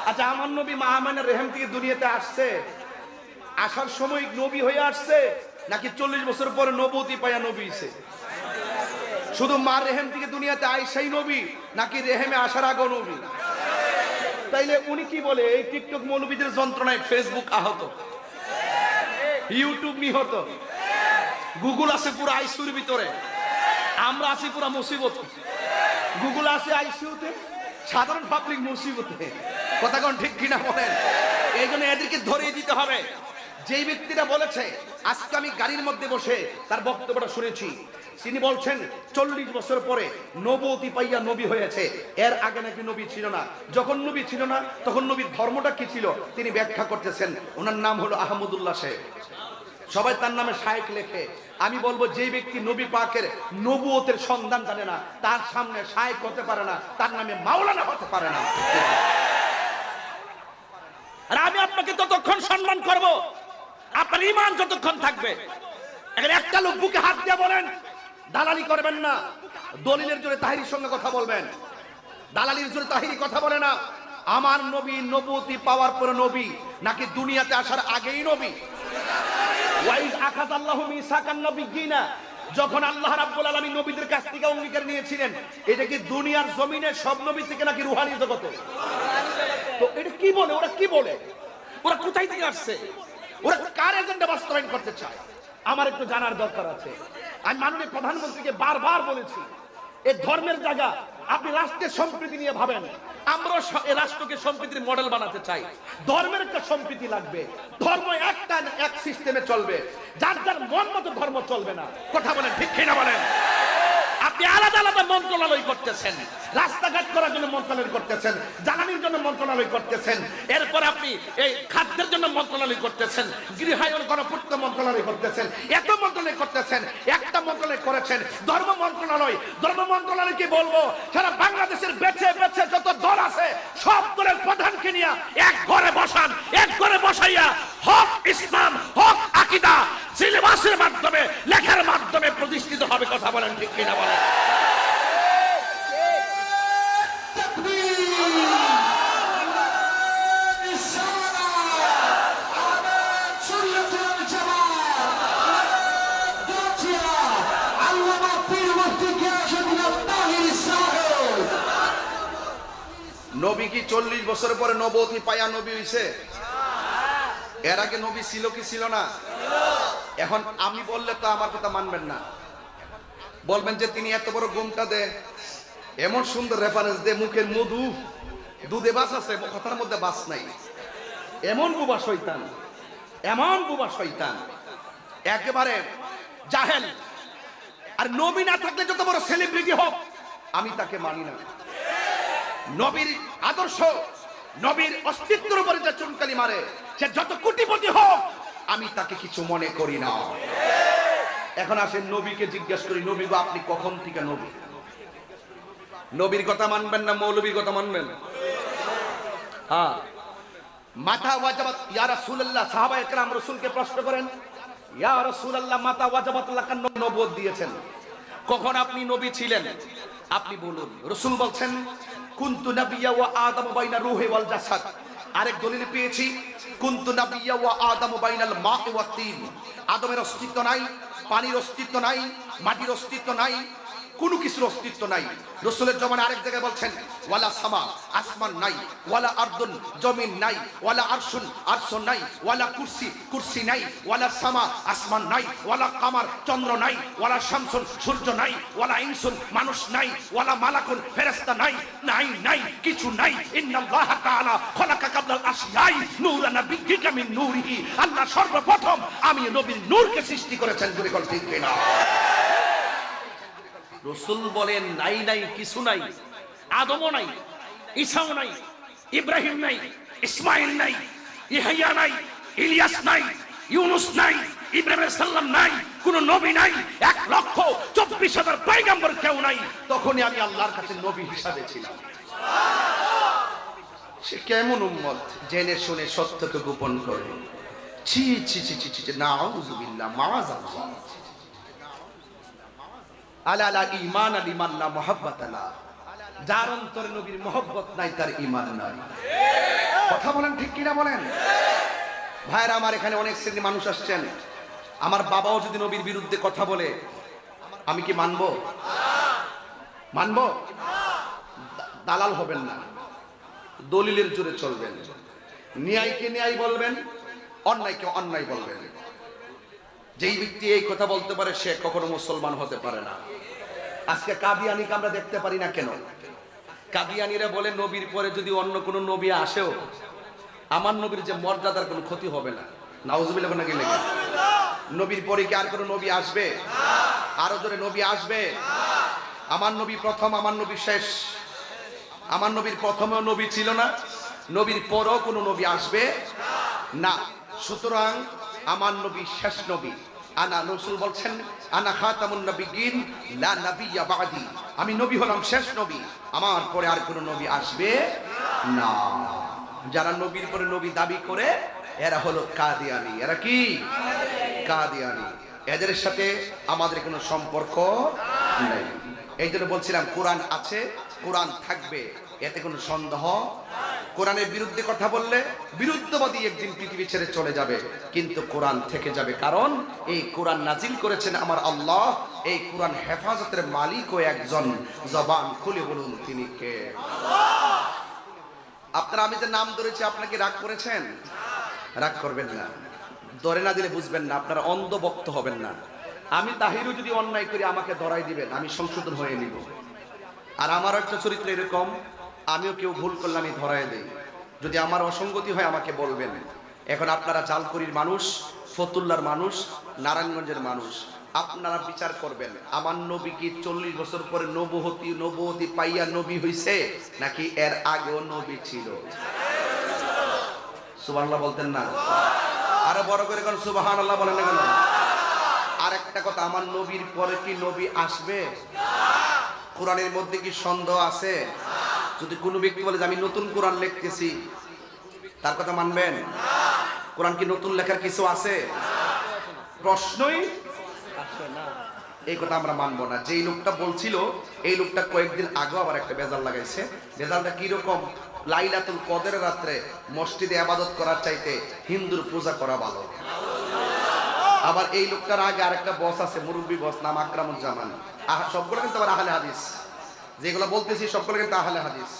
আচ্ছা, আমার নবী মা আমেনার রেহেম থেকে দুনিয়াতে আসছে, আসার সময় নবী হয়ে আসছে নাকি 40 বছর পরে নবুয়তি পাইয়া নবী হইছে? শুধু মার রেহেম থেকে দুনিয়াতে আইসাই নবী নাকি রেহেমে আসার আগে নবী? তাইলে উনি কি বলে? এই টিকটক মৌলবীদের যন্ত্রণায় ফেসবুক আহত, ইউটিউব নিহত, গুগল আছে পুরো আইসিউর ভিতরে, আমরা আছি পুরো মুসিবত। গুগল আছে আইসিউতে, সাধারণ পাবলিক মুসিবতে। কথা কোন ঠিক কিনা বলেন? এই জন্য এদেরকে ধরিয়ে দিতে হবে। যেই ব্যক্তিরা বলেছে, আজকে আমি গাড়ির মধ্যে বসে তার বক্তব্যটা শুনেছি, তিনি বলছেন 40 বছর পরে নবুয়তি পাইয়া নবী হয়েছে, এর আগে নাকি নবী ছিল না। যখন নবী ছিল না তখন নবীর ধর্মটা কি ছিল তিনি ব্যাখ্যা করতেছেন। ওনার নাম হলো আহমদুল্লাহ শেখ। সবাই তার নামে শায়েখ লেখে। আমি বলবো যে ব্যক্তি নবী পাকের নবুয়তের সন্ধান জানে না, তার সামনে শায়েখ হতে পারে না, তার নামে মাওলানা হতে পারে না। আর আমি আপনাকে ততক্ষণ সম্মান করব আপনার ঈমান যতক্ষণ থাকবে। এখানে একটা লোক বুকে হাত দিয়ে বলেন, দালালি করবেন না। দলিলের জোরে তাহিরির সঙ্গে কথা বলবেন, দালালির জোরে তাহিরি কথা বলে না। আমার নবী নবুয়তি পাওয়ার পরে নবী, নাকি দুনিয়াতে আসার আগেই নবী? ওয়াইজ আখাযাল্লাহু মিসাকান নবিয়্যিনা, যখন আল্লাহ রাব্বুল আলামিন নবীদের কাছ থেকে অঙ্গীকার নিয়েছিলেন, এটা কি দুনিয়ার জমিনে সব নবী থেকে নাকি রূহানি জগতে? তো এটা কি বলে, ওরা কি বলে, ওরা কোথায় থেকে আসছে, ওরা কার এজেন্ডা বাস্তবায়ন করতে চায়? আমার একটু জানার দরকার আছে। আমি মাননীয় প্রধানমন্ত্রীকে বারবার বলেছি, এই ধর্মের জায়গা, আপনি রাষ্ট্রের সম্প্রীতি নিয়ে ভাবেন। আমরা এই রাষ্ট্রকে সম্প্রীতির মডেল বানাতে চাই। ধর্মের একটা সম্প্রীতি লাগবে, ধর্ম একটা এক সিস্টেমে চলবে, যার যার মন মতো ধর্ম চলবে না। কথা বলেন ঠিক কিনা বলেন? আপনি আলাদা আলাদা মন্ত্রণালয় করতেছেন, রাস্তাঘাট করার জন্য মন্ত্রণালয় করতেছেন, জ্বালানির জন্য মন্ত্রণালয় করতেছেন, এরপর আপনি এই খাদ্যের জন্য মন্ত্রণালয় করতেছেন, গৃহায়ন গণপূর্ত মন্ত্রণালয় করতেছেন, এত মন্ত্রণালয় করতেছেন। একটা মন্ত্রণালয় করেছেন ধর্ম মন্ত্রণালয়। ধর্ম মন্ত্রণালয়কে বলবো, সারা বাংলাদেশের বেছে বেছে যত দল আছে সব দলের প্রধানকে নিয়ে এক ঘরে বসান, এক ঘরে বসাইয়া হক ইসলাম, হক আকীদা সিলেবাসের মাধ্যমে, লেখার মাধ্যমে প্রতিষ্ঠিত হবে। কথা বলেন ঠিক কিনা বলেন? নবী কি 40 বছর পরে নবুয়তি পায়া নবী হইছে? এর আগে নবী ছিল কি ছিল না? এখন আমি বললে তো আমার কথা মানবেন না, বলবেন যে তিনি এত বড় গুমটা দে, এমন সুন্দর রেফারেন্স দে, মুখের মধু দুধে বাস আছে, কথার মধ্যে বাস নাই। এমন বুবা শয়তান, এমন বুবা শয়তান, একেবারে জাহেল। আর নবী না থাকলে যত বড় সেলিব্রিটি হোক, আমি তাকে মানি না। নবীর আদর্শ, নবীর অস্তিত্বের উপরে যে চুনকালি মারে, সে যত কোটিপতি হোক, আমি তাকে কিছু মনে করি না। এখন আসেন নবীকে জিজ্ঞেস করি, নবী গো আপনি কখন থেকে নবী? নবীর কথা মানবেন না মৌলবীর কথা মানবেন? হ্যাঁ, মাথা ওয়াজাবাত ইয়া রাসূলুল্লাহ। সাহাবায়ে কেরাম রাসূলকে প্রশ্ন করেন, ইয়া রাসূলুল্লাহ মাথা ওয়াজাবাত লাকা নবুয়ত দিয়েছেন, কখন আপনি নবী ছিলেন? আপনি বলুন। রাসূল বলছেন, কুনতু নাবিয়্যা ওয়া আদামু বাইনা রূহি ওয়াল জাসাদ। আরেক দলিল পেয়েছি, কুনতু নাবিয়্যা ওয়া আদামু বাইনাল মা'i ওয়াত তিন। আদমের অস্তিত্ব নাই, পানির অস্তিত্ব নাই, মাটির অস্তিত্ব নাই, কোনো কিছুর অস্তিত্ব নাই। রাসূলের জমানায় আরেক জায়গায় বলছেন, ওয়ালা সামা, আসমান নাই, ওয়ালা আরদুন, জমিন নাই, ওয়ালা আরশুন, আরশ নাই, ওয়ালা কুরসি, কুরসি নাই, ওয়ালা সামা, আসমান নাই, ওয়ালা কামার, চন্দ্র নাই, ওয়ালা শামসুন, সূর্য নাই, ওয়ালা ইনসুন, মানুষ নাই, ওয়ালা মালাকুন, ফেরেশতা নাই, নাই নাই কিছু নাই। ইন্নাল্লাহা তাআলা খলাকা কাবলাল আশিয়াই নূরান নাবিয়্যিকা মিন নূরিহি। আল্লাহ সর্বপ্রথম আমি নবীর নূরকে সৃষ্টি করেছেন। বলে বল ঠিক কিনা? রাসূল বলেন নাই নাই কিছু নাই, আদমও নাই, ঈসাও নাই, ইব্রাহিম নাই, ইসমাইল নাই, ইহইয়া নাই, ইলিয়াস নাই, ইউনুস নাই, ইব্রাহিম আলাইহিস সালাম নাই, কোন নবী নাই, 1,24,000 পয়গম্বর কেউ নাই। তখনই আমি আল্লাহর কাছে নবী হিসাবে ছিলাম। সে কেমন উম্মত, জেনে শুনে সত্যকে গোপন করে। ছি ছি ছি ছি ছি, নাউযুবিল্লাহ, মাআযাল্লাহ। আলা লা ঈমান লিমান লা মুহাব্বাত লা। যার অন্তরে নবীর মহব্বত নাই, তার ঈমান নাই। কথা বলেন ঠিক কিনা বলেন? ভাইরা আমার, এখানে অনেক শ্রেণীর মানুষ আসছেন। আমার বাবাও যদি নবীর বিরুদ্ধে কথা বলে, আমি কি মানবো? মানবো? দালাল হবেন না, দলিলের জোরে চলবেন। ন্যায়কে ন্যায় বলবেন, অন্যায়কে অন্যায় বলবেন। যেই ব্যক্তি এই কথা বলতে পারে, সে কখনো মুসলমান হতে পারে না। আজকে কাদিয়ানীকে আমরা দেখতে পারি না কেন? কাদিয়ানীরা বলে নবীর পরে যদি অন্য কোনো নবী আসেও আমার নবীর যে মর্যাদার কোনো ক্ষতি হবে না। নাউজুবিল্লাহ না গেলে নবীর পরে কি আর কোনো নবী আসবে? আরো জোরে, নবী আসবে? আমার নবী প্রথম, আমার নবী শেষ। আমার নবীর প্রথমেও নবী ছিল না, নবীর পরেও কোনো নবী আসবে না। সুতরাং আমার নবী শেষ নবী। আনা রাসূল বলছেন আনা খাতামুন নবিয়্যিন লা নাবিয়্যা বাদি, আমি নবী হলাম শেষ নবী, আমার পরে আর কোনো নবী আসবে না। যারা নবীর পরে নবী দাবি করে এরা হলো কাদিয়ানী। এরা কি? কাদিয়ানী। এদের সাথে আমাদের কোনো সম্পর্ক নেই। এই জন্য বলছিলাম কোরআন আছে, কোরআন থাকবে, এতে কোনো সন্দেহ। কোরআনের বিরুদ্ধে কথা বললে বিরুদ্ধবাদী একদিন পৃথিবী ছেড়ে চলে যাবে, কিন্তু কোরআন থেকে যাবে। কারণ এই কোরআন নাজিল করেছেন আমার আল্লাহ। এই কোরআন হেফাজতের মালিকও একজন। জবান খুলে বলুন তিনি কে? আপনারা আমি যে নাম ধরেছি আপনাকে রাগ করেছেন? রাগ করবেন না, ধরে না দিলে বুঝবেন না, আপনারা অন্ধভক্ত হবেন না। আমি তাহিরও যদি অন্যায় করি আমাকে ধরাই দিবেন, আমি সংশোধন হয়ে নিব। আর আমারও একটা চরিত্র এরকম, আমিও কেউ ভুল করলে আমি ধরাই দেই। যদি আমার অসঙ্গতি হয় আমাকে বলবেন। এখন আপনারা জালকুড়ির মানুষ, ফতুল্লার মানুষ, নারায়ণগঞ্জের মানুষ, আপনারা বিচার করবেন আমার নবী কি 40 বছর পরে নবুয়তি পাইয়া নবী হইছে নাকি এর আগেও নবী ছিল? সুবহানাল্লাহ বলতেন না? আরো বড় করে কোন সুবহানাল্লাহ বলেন না কেন? আর একটা কথা, আমার নবীর পরে কি নবী আসবে? কোরআনের মধ্যে কি সন্দেহ আছে? যদি কোনো ব্যক্তি বলে যে আমি নতুন কোরআন লিখতেছি, তার কথা মানবেন? কোরআন কি নতুন লেখার কিছু আছে? প্রশ্নই আসে না। এই কথা আমরা মানবো না। যেই লোকটা বলছিল এই লোকটা কয়েকদিন আগে আবার একটা বেজাল লাগাইছে। বেজালটা কিরকম? লাইলাতুল কদরের রাত্রে মসজিদে ইবাদত করার চাইতে হিন্দুর পূজা করা ভালো। আবার এই লোকটার আগে আরেকটা বস আছে, মুরব্বী বস, নাম আকরামুজ্জামান। সবগুলো কিন্তু আবার আহলে হাদিস। যেগুলো বলতেছি সবগুলো কিন্তু আহলে হাদিস।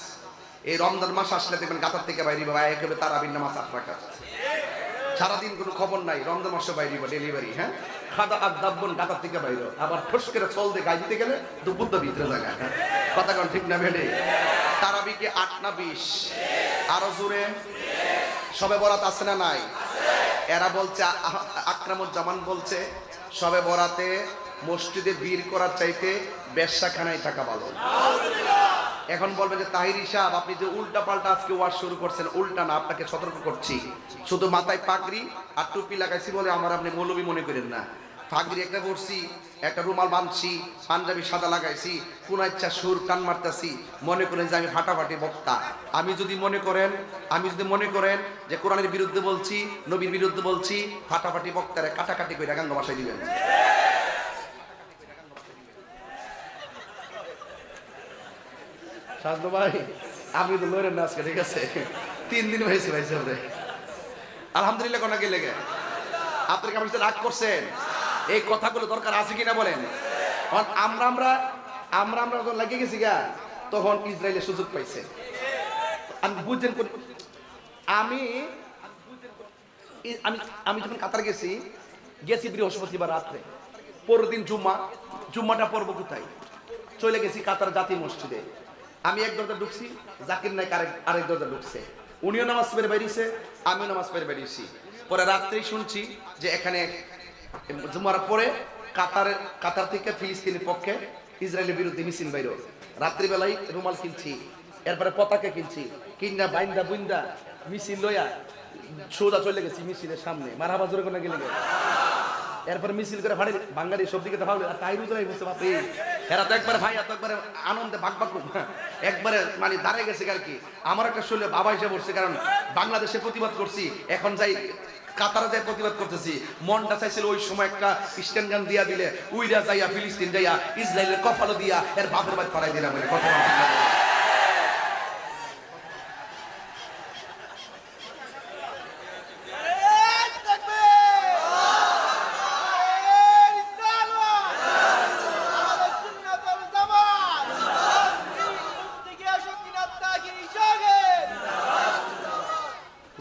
এই রমজান মাস আসলে দেখবেন গাতার থেকে বাইরে বাবা একেবারে তারাবির নামাজ 8 রাকাত, সারাদিন কোনো খবর নাই। রমজান মাসে বাইরে ডেলিভারি, হ্যাঁ, খাদা আর দাব্বন গাতার থেকে বাইরে, আবার ঠোস করে চল দিয়ে গাই দিতে গেলে দুপুর তো ভিতরে জায়গা। কথা কোন ঠিক না বেড়ে? তারাবি কি 8 না 20? আরো জোরে। সবে বরাত আছে না নাই? এরা বলছে, আকরামুজ্জামান বলছে সবে বরাতে মসজিদে বীর করার চাইতে বেশ্যাখানায় থাকা ভালো। এখন বলবেন যে তাহিরি সাহেব আপনি যে উল্টা পাল্টা আজকে ওয়াজ শুরু করছেন। উল্টা না, আপনাকে সতর্ক করছি। শুধু মাথায় পাগড়ি আর টুপি লাগাইছি বলে আমার আপনি মৌলবী মনে করেন না। পাগড়ি একটা পরছি, একটা রুমাল বাঁধছি, পাঞ্জাবি সাদা লাগাইছি, কোন ইচ্ছা সুর টান মারতেছি, মনে করেন যে আমি ফাটাফাটি বক্তা। আমি যদি মনে করেন যে কোরআনের বিরুদ্ধে বলছি, নবীর বিরুদ্ধে বলছি, ফাটাফাটি বক্তারে কাটাকাটি করে গাঙ্গ ভাষায় দিবেন। সাজদু ভাই আপনি তো লড়েন না আজকে, ঠিক আছে? 3 দিন হয়েছে ভাই সাহেব। আলহামদুলিল্লাহ কোন কে লেগে আপনার কেমন রাগ করছেন? এই কথাগুলো দরকার আছে কিনা বলেন? আমরা যখন লাগিয়ে গেছি গা, তখন ইসরায়েলের সুযোগ পাইছে। আমি বুঝছেন, আমি যখন কাতার গেছি বৃহস্পতিবার রাত্রে, পরের দিন জুম্মাটা পর্ব কোথায় চলে গেছি কাতার জাতীয় মসজিদে। আমি এক দরজা ঢুকছি, জাকির নাইক আরেক দরজা ঢুকছে। উনিও নামাজ পড়ে বেরিয়েছে, আমিও নামাজ পড়ে বেরিয়েছি। পরে রাত্রেই শুনছি যে এখানে জুমার পরে কাতার থেকে ফিলিস্তিনের পক্ষে ইসরায়েলের বিরুদ্ধে মিছিল বাইর। রাত্রিবেলায় রুমাল কিনছি, এরপরে পতাকা কিনছি, কিনা বাইন্দা বুইন্দা মিছিল লইয়া সোজা চলে গেছি মিছিলের সামনে। মারহাবা জোরে কোনা গেলে এরপরে মিছিল করে ভাড়ি বাঙালি সব দিকে ভাবলে তাই রুজরাই বুঝতে পারছি। এরা তো একবারে ভাই, এত একবারে আনন্দে বাকবাকুম, একবারে মানে দাঁড়িয়ে গেছে আর কি। আমার একটা শরীরে বাবা হিসেবে পড়ছে, কারণ বাংলাদেশে প্রতিবাদ করছি, এখন যাই কাতারে যাই প্রতিবাদ করতেছি। মনটা চাইছিল ওই সময় একটা স্ট্যান্ড গান দিয়া দিলে উইরা যাইয়া ফিলিস্তিন যাইয়া ইসরায়েলের কপালও দিয়া এর বাপের বাড়ি পাঠাই দিলাম। কথা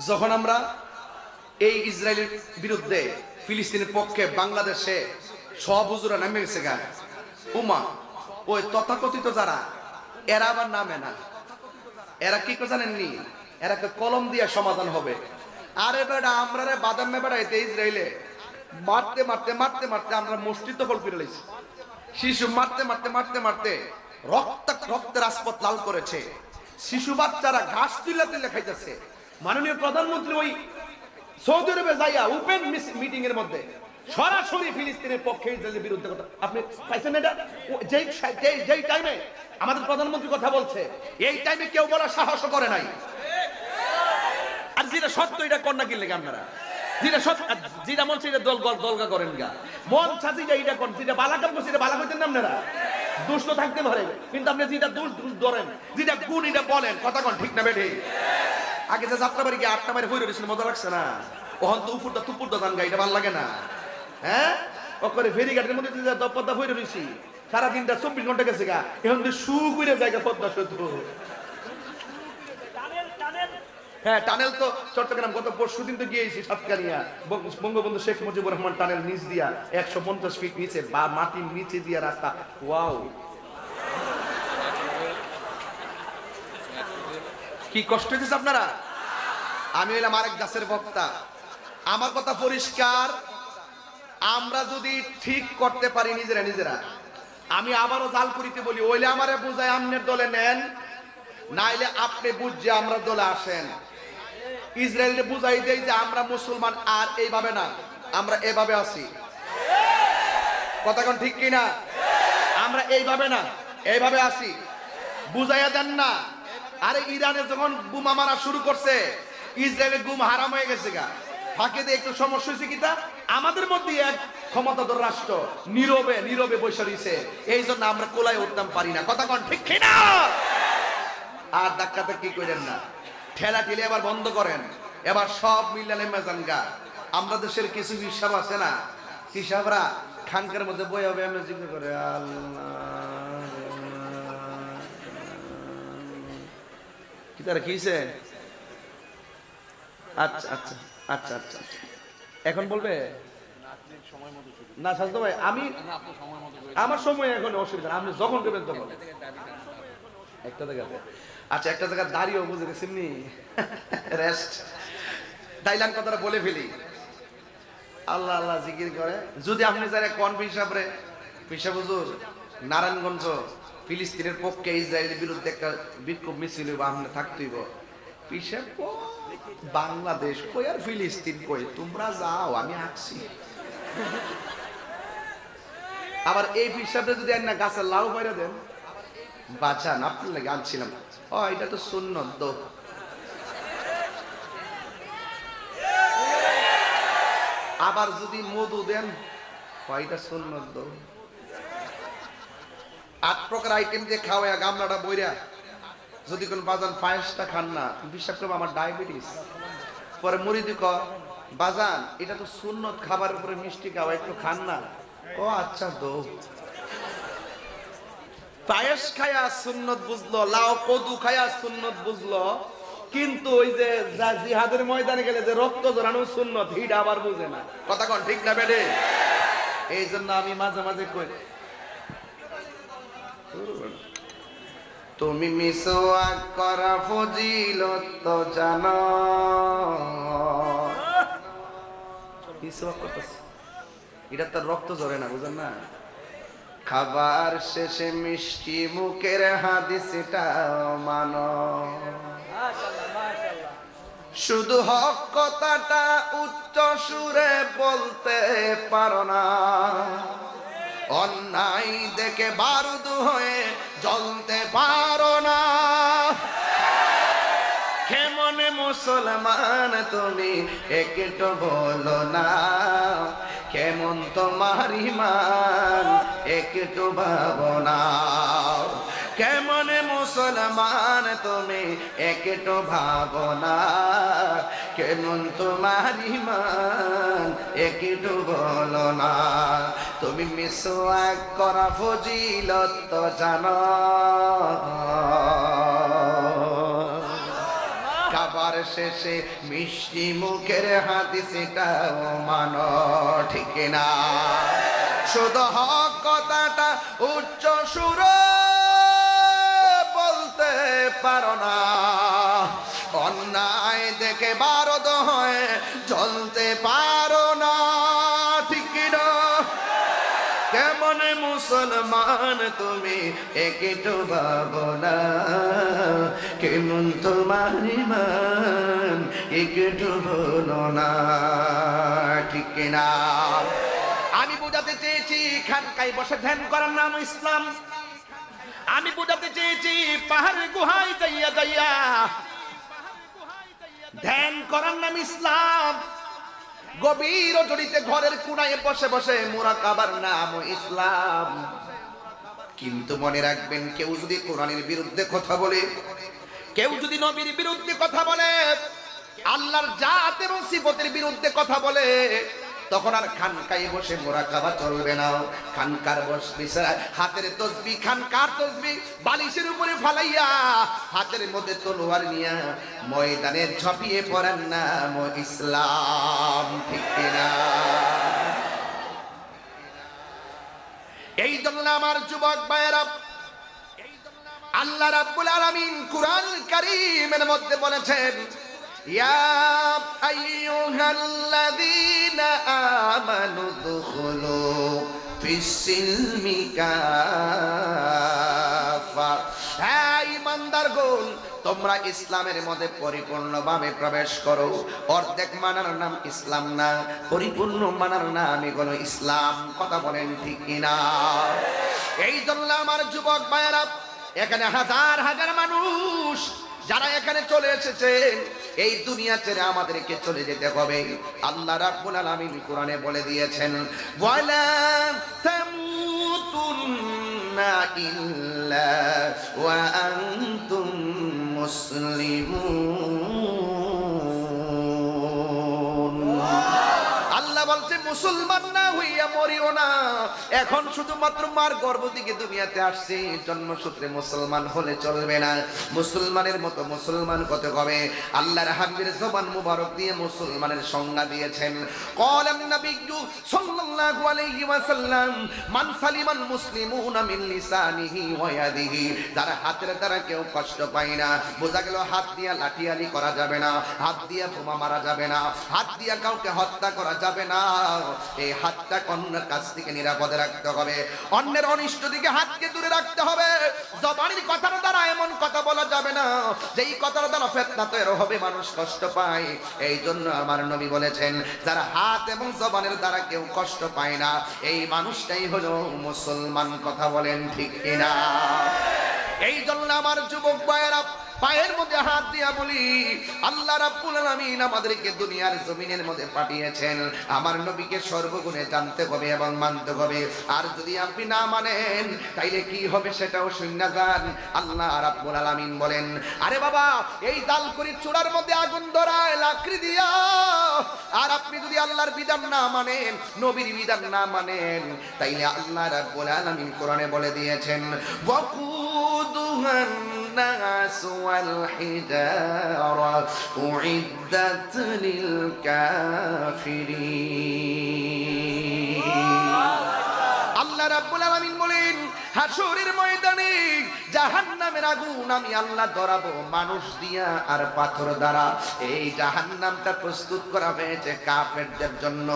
যখন আমরা এই ইসরায়েলের বিরুদ্ধে ফিলিস্তিনের পক্ষে বাংলাদেশে সব হুজুরা নামে গেছে গা, উমা ওই তথাকথিত যারা, এরা আবার নামে না। এরা কি করে জানেননি? এরা কলম দিয়ে সমাধান হবে। আরে বেটা আমরা বাদাম বেড়াইতে ইসরায়েলে মারতে মারতে মারতে মারতে আমরা মসজিদ দখল করে লাইছি। শিশু মারতে মারতে মারতে মারতে রক্তের রাজপথ লাল করেছে। শিশু বাচ্চারা ঘাস তুলে তুলে খাইতেছে। মাননীয় প্রধানমন্ত্রী ওই সৌদি আরবে যাইয়া ওপেন মিটিং এর মধ্যে সরাসরি ফিলিস্তিনের পক্ষে ইসরায়েলের বিরুদ্ধে কথা আপনি পাইছেন এটা? যেই টাইমে আমাদের প্রধানমন্ত্রী কথা বলছে এই টাইমে কেউ বলার সাহস করে নাই। আর যেটা সত্য এটা কন্যা কিনলে আপনারা যেটা সত্য যেটা মন সেটা দলগা করেন গা মন ছাতি এটা কোন যেটা বালা কাম সেটা বালা কইতেন না আপনারা দুষ্ট থাকতে পারে কিন্তু আপনি যেটা দূর ধরেন যেটা গুণ এটা বলেন কথা কোন ঠিক না বেঠে আগে যে যাত্রা বাড়ি গিয়ে 8টা মারে হইরে দিছিল মজা লাগছে না ওহন তো উপরটা তুপুরটা গান গাইটা ভালো লাগে না হ্যাঁ ওকরে ফেরিঘাটের মধ্যে যে দপদা হইরে রইছি সারা দিনটা 24 ঘন্টা গেছে গা এখন তো সুখ হইরে জায়গা পদ্মা সেতু হ্যাঁ টানেল তো চট্টগ্রাম গত পরশুদিন তো গিয়েছি সাতকানিয়া বঙ্গবন্ধু শেখ মুজিবুর রহমান টানেল নিচ দিয়া 150 ফিট নিচে বা মাটির নিচে দিয়া রাস্তা ওয়াও কি কষ্ট হইতেছে আপনারা আমি হইলাম আরেক গাছের বক্তা আমার কথা পরিষ্কার আমরা যদি ঠিক করতে পারি নিজেরা আমি আবারও জালপুরিতে বলি ওইলে আমারে বুঝায় আমনের দলে নেন নাইলে আপনি বুঝছে আমরা দলে আসেন ইসরায়েলকে বুঝাই দেই যে আমরা মুসলমান আর এইভাবে না আমরা এভাবে আছি কথা কোন ঠিক কিনা আমরা এইভাবে না এইভাবে আছি বুঝাইয়া দেন না আরে ইরানে যখন বোমা মারা শুরু করছে ইসরায়েলের গুম হারাম হয়ে গেছে গা ফাঁকে দিয়ে একটু সমস্যা হয়েছে কিতা আমাদের মধ্যে এক ক্ষমতাধর রাষ্ট্র নীরবে বসে রয়েছে এই জন্য আমরা কোলায় উঠতাম পারি না কথা কোন ঠিক কিনা আর ধাক্কাতে কি করেন না ঠেলা ঠেলে এবার বন্ধ করেন এবার সব মিলালে মেজানগা আমরা দেশের কিছু হিসাব আছে না হিসাবরা খানকার মধ্যে বই হবে আমরা জিজ্ঞাসা করে আল্লাহ কি তারা কিছে আচ্ছা আচ্ছা আচ্ছা আচ্ছা এখন বলবে না সাজদা ভাই আমি আমার সময় এখন অসুবিধা আপনি যখন করবেন তখন একটা জায়গাতে আচ্ছা একটা জায়গা দাঁড়িয়েও বুঝে গেছেন নি রেস্ট ডাইলান কথাটা বলে ফেলি আল্লাহ আল্লাহ জিকির করে যদি আপনি যারা কোন পিসাব হুজুর নারায়ণগঞ্জ ফিলিস্তিনের পক্ষে ইসরায়েলের বিরুদ্ধে একটা বিক্ষোভ মিছিল বা আপনি থাকতেইব পিসাব বাংলাদেশ কই আর ফিলিস্তিন কই তোমরা যাও আমি আসছি আবার এই পিসাবটা যদি না গাছের লাউ বাইরে দেন বাঁচান আপনার লাগে আনছিলাম ও এটা তো সুন্নত দো আবার যদি মধু দেন এটা সুন্নত দো 8 প্রকার আইটেম দিয়ে খাওয়া গামলাটা বইরা যদি কোন বাজান পায়েসটা খান না বিশ্বাস করবো আমার ডায়াবেটিস পরে মুড়িদি ক বাজান এটা তো সুন্নত খাবার উপরে মিষ্টি খাওয়া একটু খান না ও আচ্ছা দো পায়েস খায়া সুন্নত বুঝলো লাউ কদু খায়া সুন্নত বুঝলো কিন্তু ওই যে জিহাদের ময়দানে গেলে যে রক্ত ঝরানো সুন্নত হিট আবার বুঝে না কথা কোন ঠিক না বেডে এই জন্য আমি মাঝে মাঝে কই তুমি মিসওয়াক করা ফজিলত তো জানো মিসওয়াক করতেছ এটা তো রক্ত ঝরে না বুঝেন না খাবার শেষে মিষ্টি মুখের হাদিসটা মানো শুধু হক কথাটা উচ্চ সুরে বলতে পারো না অন্যায় দেখে বারুদ হয়ে জ্বলতে পারো না কেমন মুসলমান তুমি একটু বলো না কেমন তোমার ঈমান একটু ভাবনা কেমন মুসলমান তুমি একটু ভাবনা কেমন তোমার ঈমান একটু বলো না তুমি মিসওয়াক করা ফজিলত তো জানো খাবার শেষে মিষ্টি মুখের হাদিসটাও মানো ঠিক না শুধু হক কথাটা উচ্চ সুরে বলতে পারো না অন্যায় দেখে বারদ হয়ে জ্বলতে পারো না ঠিক না কেমন মুসলমান মুসলমান তুমি একটু ভাবনা কেমন তোমার ইমান একটু বলো না ঠিক না আমি বোঝাতে চেয়েছি খানকায় বসে ধ্যান করার নাম ইসলাম আমি বোঝাতে চেয়েছি পাহাড়ে গুহায় যাইয়া যাইয়া ধ্যান করার নাম ইসলাম গভীর জড়িতে ঘরের কোণায় বসে বসে মুরাকাবার নাম ইসলাম কিন্তু মনে রাখবেন কেউ যদি কোরআনের বিরুদ্ধে কথা বলে কেউ যদি নবীর বিরুদ্ধে কথা বলে আল্লাহর জাত এবং সিফতের বিরুদ্ধে কথা বলে তখন আর খানকায় বসে মুরাকাবা চলবে না খানকার বসবি হাতের তসবিহ খানকার তসবিহ বালিশের উপরে ফালাইয়া হাতের মধ্যে তলোয়ার নিয়া ময়দানে ঝাঁপিয়ে পড়ার নাম ইসলাম ঠিক না এই জন্য আমার যুবক ভাইয়েরা আল্লাহ রাব্বুল আলামিন কুরআন কারীমের মধ্যে বলেছেন ইয়া আইয়ুহাল্লাযীনা আমানু দুখুলু ফিস-সিলমি কাফা হে ঈমানদারগণ তোমরা ইসলামের মধ্যে পরিপূর্ণভাবে প্রবেশ করো অর্ধেক মানার নাম ইসলাম না পরিপূর্ণ মানার নামই হলো ইসলাম কথা বলেন ঠিক কিনা এই জন্য আমার যুবক ভাইয়েরা এখানে হাজার হাজার মানুষ যারা এখানে চলে এসেছেন এই দুনিয়া ছেড়ে আমাদেরকে চলে যেতে হবে আল্লাহ রাব্বুল আলামিন কোরআনে বলে দিয়েছেন ওয়ালা তামুতুন্না ইল্লা ওয়া আনতুম মুসলিমুন আল্লাহ বলছে মুসলমান না হইয়া মরিও না এখন শুধুমাত্র মার গর্ভ থেকে দুনিয়াতে আসছে জন্মসূত্রে মুসলমান হলে চলবে না মুসলমানের মতো মুসলমান হতে হবে আল্লাহর হাবিবের জবান মুবারক দিয়ে মুসলমানের সংজ্ঞা দিয়েছেন ক্বালান নাবিয়্যু সাল্লাল্লাহু আলাইহি ওয়াসাল্লাম মান সালিমাল মুসলিমুনা মিন লিসানিহি ওয়া ইয়াদিহি যারা হাতের দ্বারা কেউ কষ্ট পায় না বোঝা গেল হাত দিয়া লাঠিয়ালি করা যাবে না হাত দিয়া বোমা মারা যাবে না হাত দিয়া কাউকে হত্যা করা যাবে না এই হাতটা অন্যের কাছ থেকে নিরাপদে রাখতে হবে অন্যের অনিষ্ট দিকে হাতকে দূরে রাখতে হবে জবানের কথার দ্বারা এমন কথা বলা যাবে না যেই কথার দ্বারা ফিতনা তৈরি হবে মানুষ কষ্ট পায় এই জন্য আমার নবী বলেছেন যারা হাত এবং জবানের দ্বারা কেউ কষ্ট পায় না এই মানুষটাই হলো মুসলমান কথা বলেন ঠিক কিনা এই জন্য আমার যুবক ভাইয়েরা পায়ের মধ্যে হাত দিয়া বলি আল্লাহ রাব্বুল আলামিন আমাদেরকে দুনিয়ার জমিনের মধ্যে পাঠিয়েছেন আমার নবীকে সর্বগুণে জানতে হবে এবং মানতে হবে আর যদি আপনি না মানেন তাইলে কি হবে সেটাও শুননা যান আল্লাহ রাব্বুল আলামিন বলেন আরে বাবা এই জালকুড়ির চূড়ার মধ্যে আগুন ধরায় লাকড়ি দিয়া আর আপনি যদি আল্লাহর বিধান না মানেন নবীর বিধান না মানেন তাইলে আল্লাহ রাব্বুল আলামিন কোরআনে বলে দিয়েছেন ওয়াকুদুহান الناس والحجارة أعدت للكافرين আল্লাহ রাব্বুল আলামিন বলেন হাশরের ময়দানে জাহান্নামের আগুন আমি আল্লাহ ধরাবো মানুষ দিয়া আর পাথর দ্বারা এই জাহান্নামটা প্রস্তুত করা হয়েছে কাফেরদের জন্য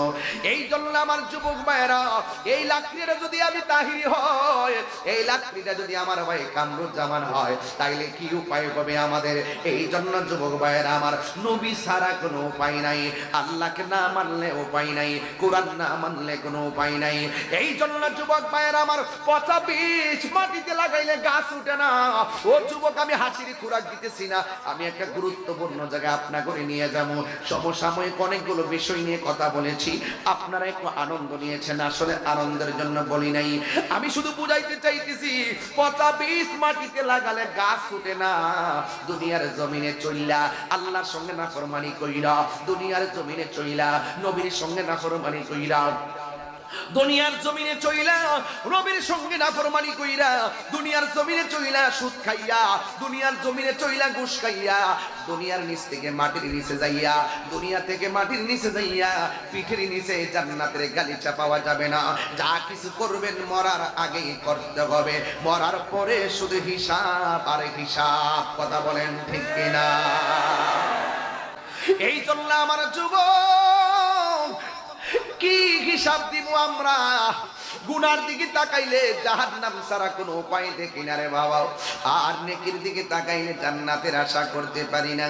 এই জন্য আমার যুবক ভাইয়েরা এই লাকড়িটা যদি আমি তাহিরি হয় এই লাকড়িটা যদি আমার ভাই কামরুজ্জামান হয় তাইলে কি উপায় হবে আমাদের এই জন্য যুবক ভাইয়েরা আমার নবী ছাড়া কোনো উপায় নাই আল্লাহকে না মানলে উপায় নাই কোরআন না মানলে কোনো উপায় নাই এই জন্য যুবক ভাইয়েরা আমার পচা বীজ মাটিতে লাগাইলে গাছ উঠে না ও যুবক আমি হাসির খোরাক দিতেছি না আমি একটা গুরুত্বপূর্ণ জায়গায় আপনাকে করে নিয়ে যাবো সমসাময়িক অনেকগুলো বিষয় নিয়ে কথা বলেছি আপনারা একটু আনন্দ নিয়েছেন আসলে আনন্দের জন্য বলি নাই আমি শুধু বুঝাইতে চাইতেছি পচা বীজ মাটিতে লাগালে গাছ উঠে না দুনিয়ার জমিনে চইলা আল্লাহর সঙ্গে নাফরমানি কইরা দুনিয়ার জমিনে চইলা নবীর সঙ্গে নাফরমানি কইরা দুনিয়ার জমিনে চইলা নবীর সঙ্গে নাফরমানি কইরা দুনিয়ার জমিনে চইলা সুদ খাইয়া দুনিয়ার জমিনে চইলা ঘুষ খাইয়া দুনিয়ার নিচ থেকে মাটির নিচে যাইয়া দুনিয়া থেকে মাটির নিচে যাইয়া পিঠের নিচে জান্নাতের গালিচা পাওয়া যাবে না যা কিছু করবেন মরার আগেই করতে হবে মরার পরে শুধু হিসাব আর হিসাব কথা বলেন ঠিক কিনা এই জন্য আমার যুবক কি হিসাব দিব আমরা গুনার দিকে তাকাইলে জাহান্নাম ছাড়া কোনো উপায় দেখি না রে বাবা, আর নেকির দিকে তাকাইলে জান্নাতের আশা করতে পারি না।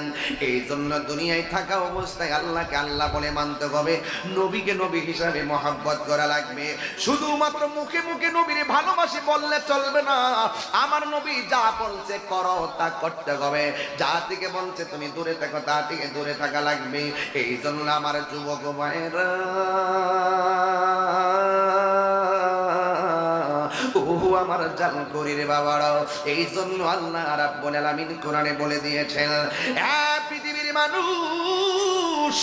এই জন্য দুনিয়ায় থাকা অবস্থায় আল্লাহকে আল্লাহ বলে মানতে হবে, নবীকে নবী হিসাবে মহব্বত করা লাগবে। শুধুমাত্র মুখে মুখে নবীর ভালোবাসি বললে চলবে না, আমার নবী যা বলছে করো তা করতে হবে, যা থেকে বলছে তুমি দূরে থাকো তা থেকে দূরে থাকা লাগবে। এই জন্য আমার যুবক ভাইরা, আমার জান করি রে বাবারা, এই জন্য আল্লাহ রাব্বুল আলামিন কোরআনে বলে দিয়েছেন, পৃথিবীর মানুষ,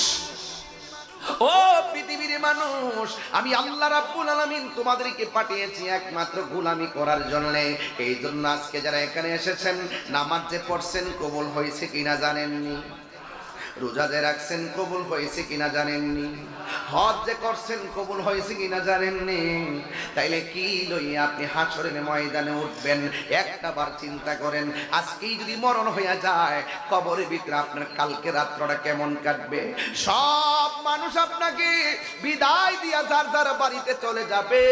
ও পৃথিবীর মানুষ, আমি আল্লাহ রাব্বুল আলামিন তোমাদেরকে পাঠিয়েছি একমাত্র গোলামি করার জন্য। এই জন্য আজকে যারা এখানে এসেছেন, নামাজ যে পড়ছেন কবুল হয়েছে কিনা জানেননি, রোজা যে রাখছেন কবুল হয়েছে কিনা জানেননি, হজ যে করছেন কবুল হয়েছে কিনা জানেননি, তাইলে কি লইয়া আপনি হাসরের ময়দানে উঠবেন? একটা বার চিন্তা করেন, আজকেই যদি মরণ হইয়া যায়, কবরের ভিতরে আপনার কালকে রাত্রটা কেমন কাটবে? সব মানুষ আপনাকে বিদায় দিয়া যার যার বাড়িতে চলে যাবে,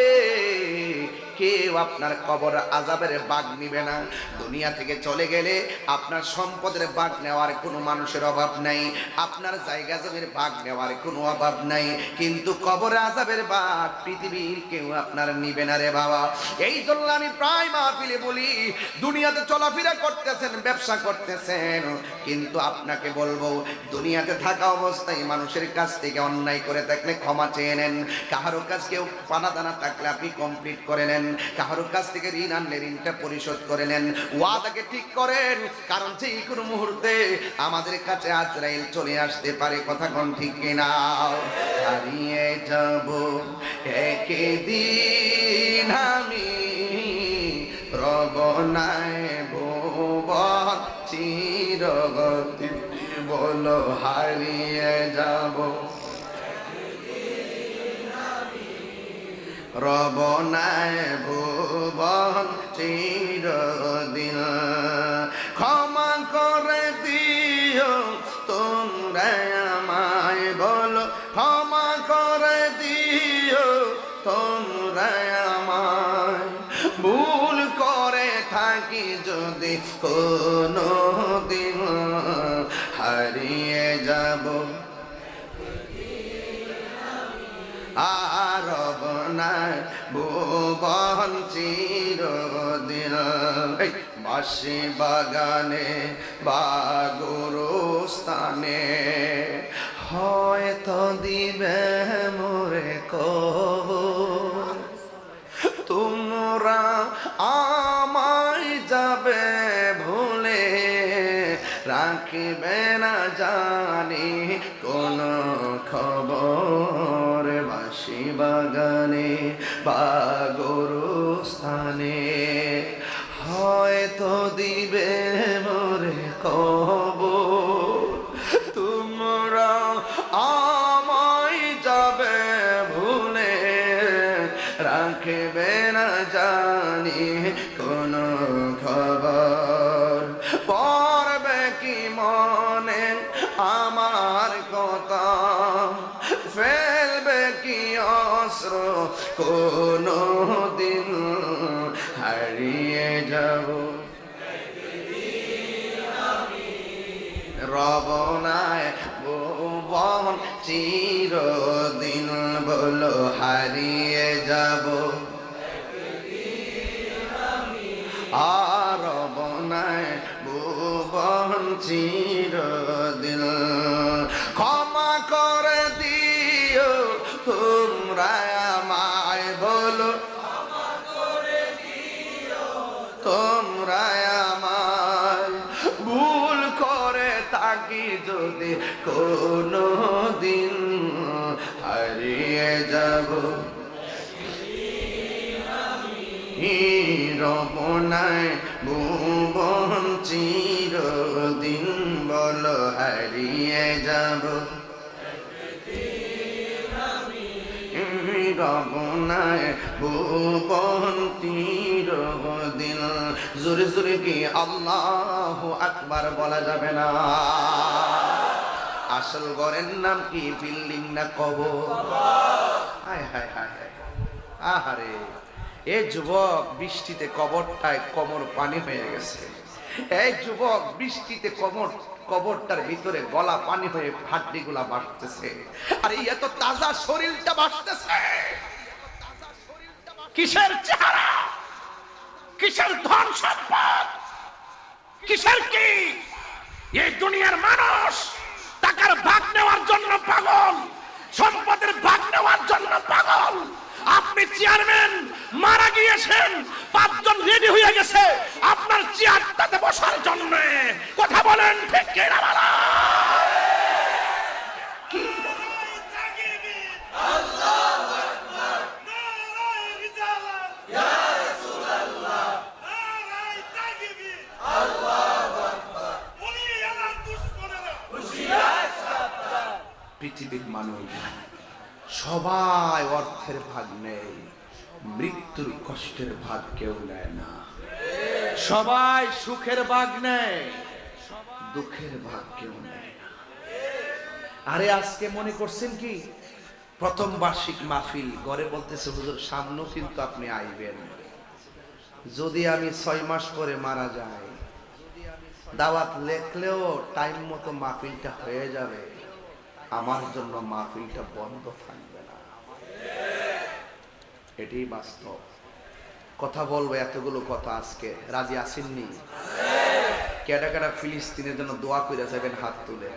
কেউ আপনার কবর আযাবের ভাগ নিবে না। দুনিয়া থেকে চলে গেলে আপনার সম্পদের ভাগ নেওয়ার কোনো মানুষের অভাব নাই, আপনার জায়গা জমির ভাগ নেওয়ার কোনো অভাব নাই, কিন্তু কবর আযাবের ভাগ পৃথিবীর কেউ আপনার নিবে না রে বাবা। এই জন্য আমি প্রায় মাহফিলে বলি, দুনিয়াতে চলাফেরা করতেছেন, ব্যবসা করতেছেন, কিন্তু আপনাকে বলবো, দুনিয়াতে থাকা অবস্থায় মানুষের কাছ থেকে অন্যায় করে থাকলে ক্ষমা চেয়ে নেন, কাহারো কাছ কেউ পানা দানা থাকলে আপনি কমপ্লিট করে নেন, কাহারো কাছ থেকে ঋণ আনলে ঋণটা পরিশোধ করে নেন, ওয়াদাকে ঠিক করেন, কারণ যে কোনো মুহূর্তে আমাদের কাছে আজরাইল চলে আসতে পারে। কথা কোন ঠিক কিনা? হারিয়ে যাব একদিন আমি, রব নাই ভুবন চিরগতি, বলো হারিয়ে যাব রব নাই ভুবন চিরদিন, ক্ষমা করে দিও তোমরা আমায়, বলো ক্ষমা করে দিও তোমরা আমায়, ভুল করে থাকি যদি কোনো দিন, হারিয়ে যাব আর নাই ভুবন চিরদিন। বাঁশি বাগানে বা গোরস্থানে হয়তো দিবে মোরে কবর, তোমরা আমায় যাবে ভুলে, রাখিবে না জানি কোন খবর। বাঁশি বাগানে বা গোরস্থানে হয়তো দিবে মোরে কবর, তোমরা আমায় যাবে ভুলে, রাখবে না জানি কোন খবর। পড়বে কি মনে আমার কথা, ফেলবে কি অস্ত্র কোনো দিন, হারিয়ে যাব রব নাই ভুবন চিরদিন, বলো হারিয়ে যাব আর রব নাই ভুবন চিরদিন। ক্ষমা করে দিও তোমরা আমায়, বলো তোমরা আমায়, ভুল করে থাকি যদি কোনো দিন, হারিয়ে যাব রব নাই ভুবন চিরদিন, বলো হারিয়ে যাব রব নাই ভুবন চিরদিন। জোরে জোরে কি আল্লাহু আকবার বলা যাবে না? আসল ঘরের নাম কি, বিল্ডিং না কবর? হায় হায় হায় হায়, আহারে, এই যুবক বৃষ্টিতে কবরটায় কোমর পানি হয়ে গেছে। এই যুবক বৃষ্টিতে কবরটার ভিতরে গলা পানি হয়ে হাড্ডিগুলা ভাসতেছে। আর এই এত তাজা শরীরটা ভাসতেছে, কিসের চেহারা, কিসের ধন সম্পদ, কিসের কি? এই দুনিয়ার মানুষ টাকার ভাগ নেওয়ার জন্য পাগল, সম্পদের ভাগ নেওয়ার জন্য পাগল। আপনি চেয়ারম্যান, মারা গিয়েছেন, 5 জন রেডি হয়ে গেছে আপনার চেয়ারটাতে বসার জন্য। কথা বলেন ঠিক কি না? বলা পৃথিবীর মানুষ সবাই অর্থের ভাগ নেই, মৃত্যুর কষ্টের ভাগ কেউ নেয় না। সবাই সুখের ভাগ নেয়, দুঃখের ভাগ কেউ নেয় না। আরে আজকে মনে করছেন কি প্রথম বার্ষিক মাহফিল, ঘরে বলতেছে হুজুর সামনেও কিন্তু আপনি আইবেন, যদি আমি 6 মাস পরে মারা যাই, দাওয়াত লেখলেও টাইম মতো মাহফিলটা হয়ে যাবে, আমার জন্য মাহফিলটা বন্ধ থাকবে না। এটাই বাস্তব। কথা বলবো এতগুলো কথা, আজকে রাজি আসেননি? কেডা কেডা ফিলিস্তিনের জন্য দোয়া করে যাবেন হাত তুলে।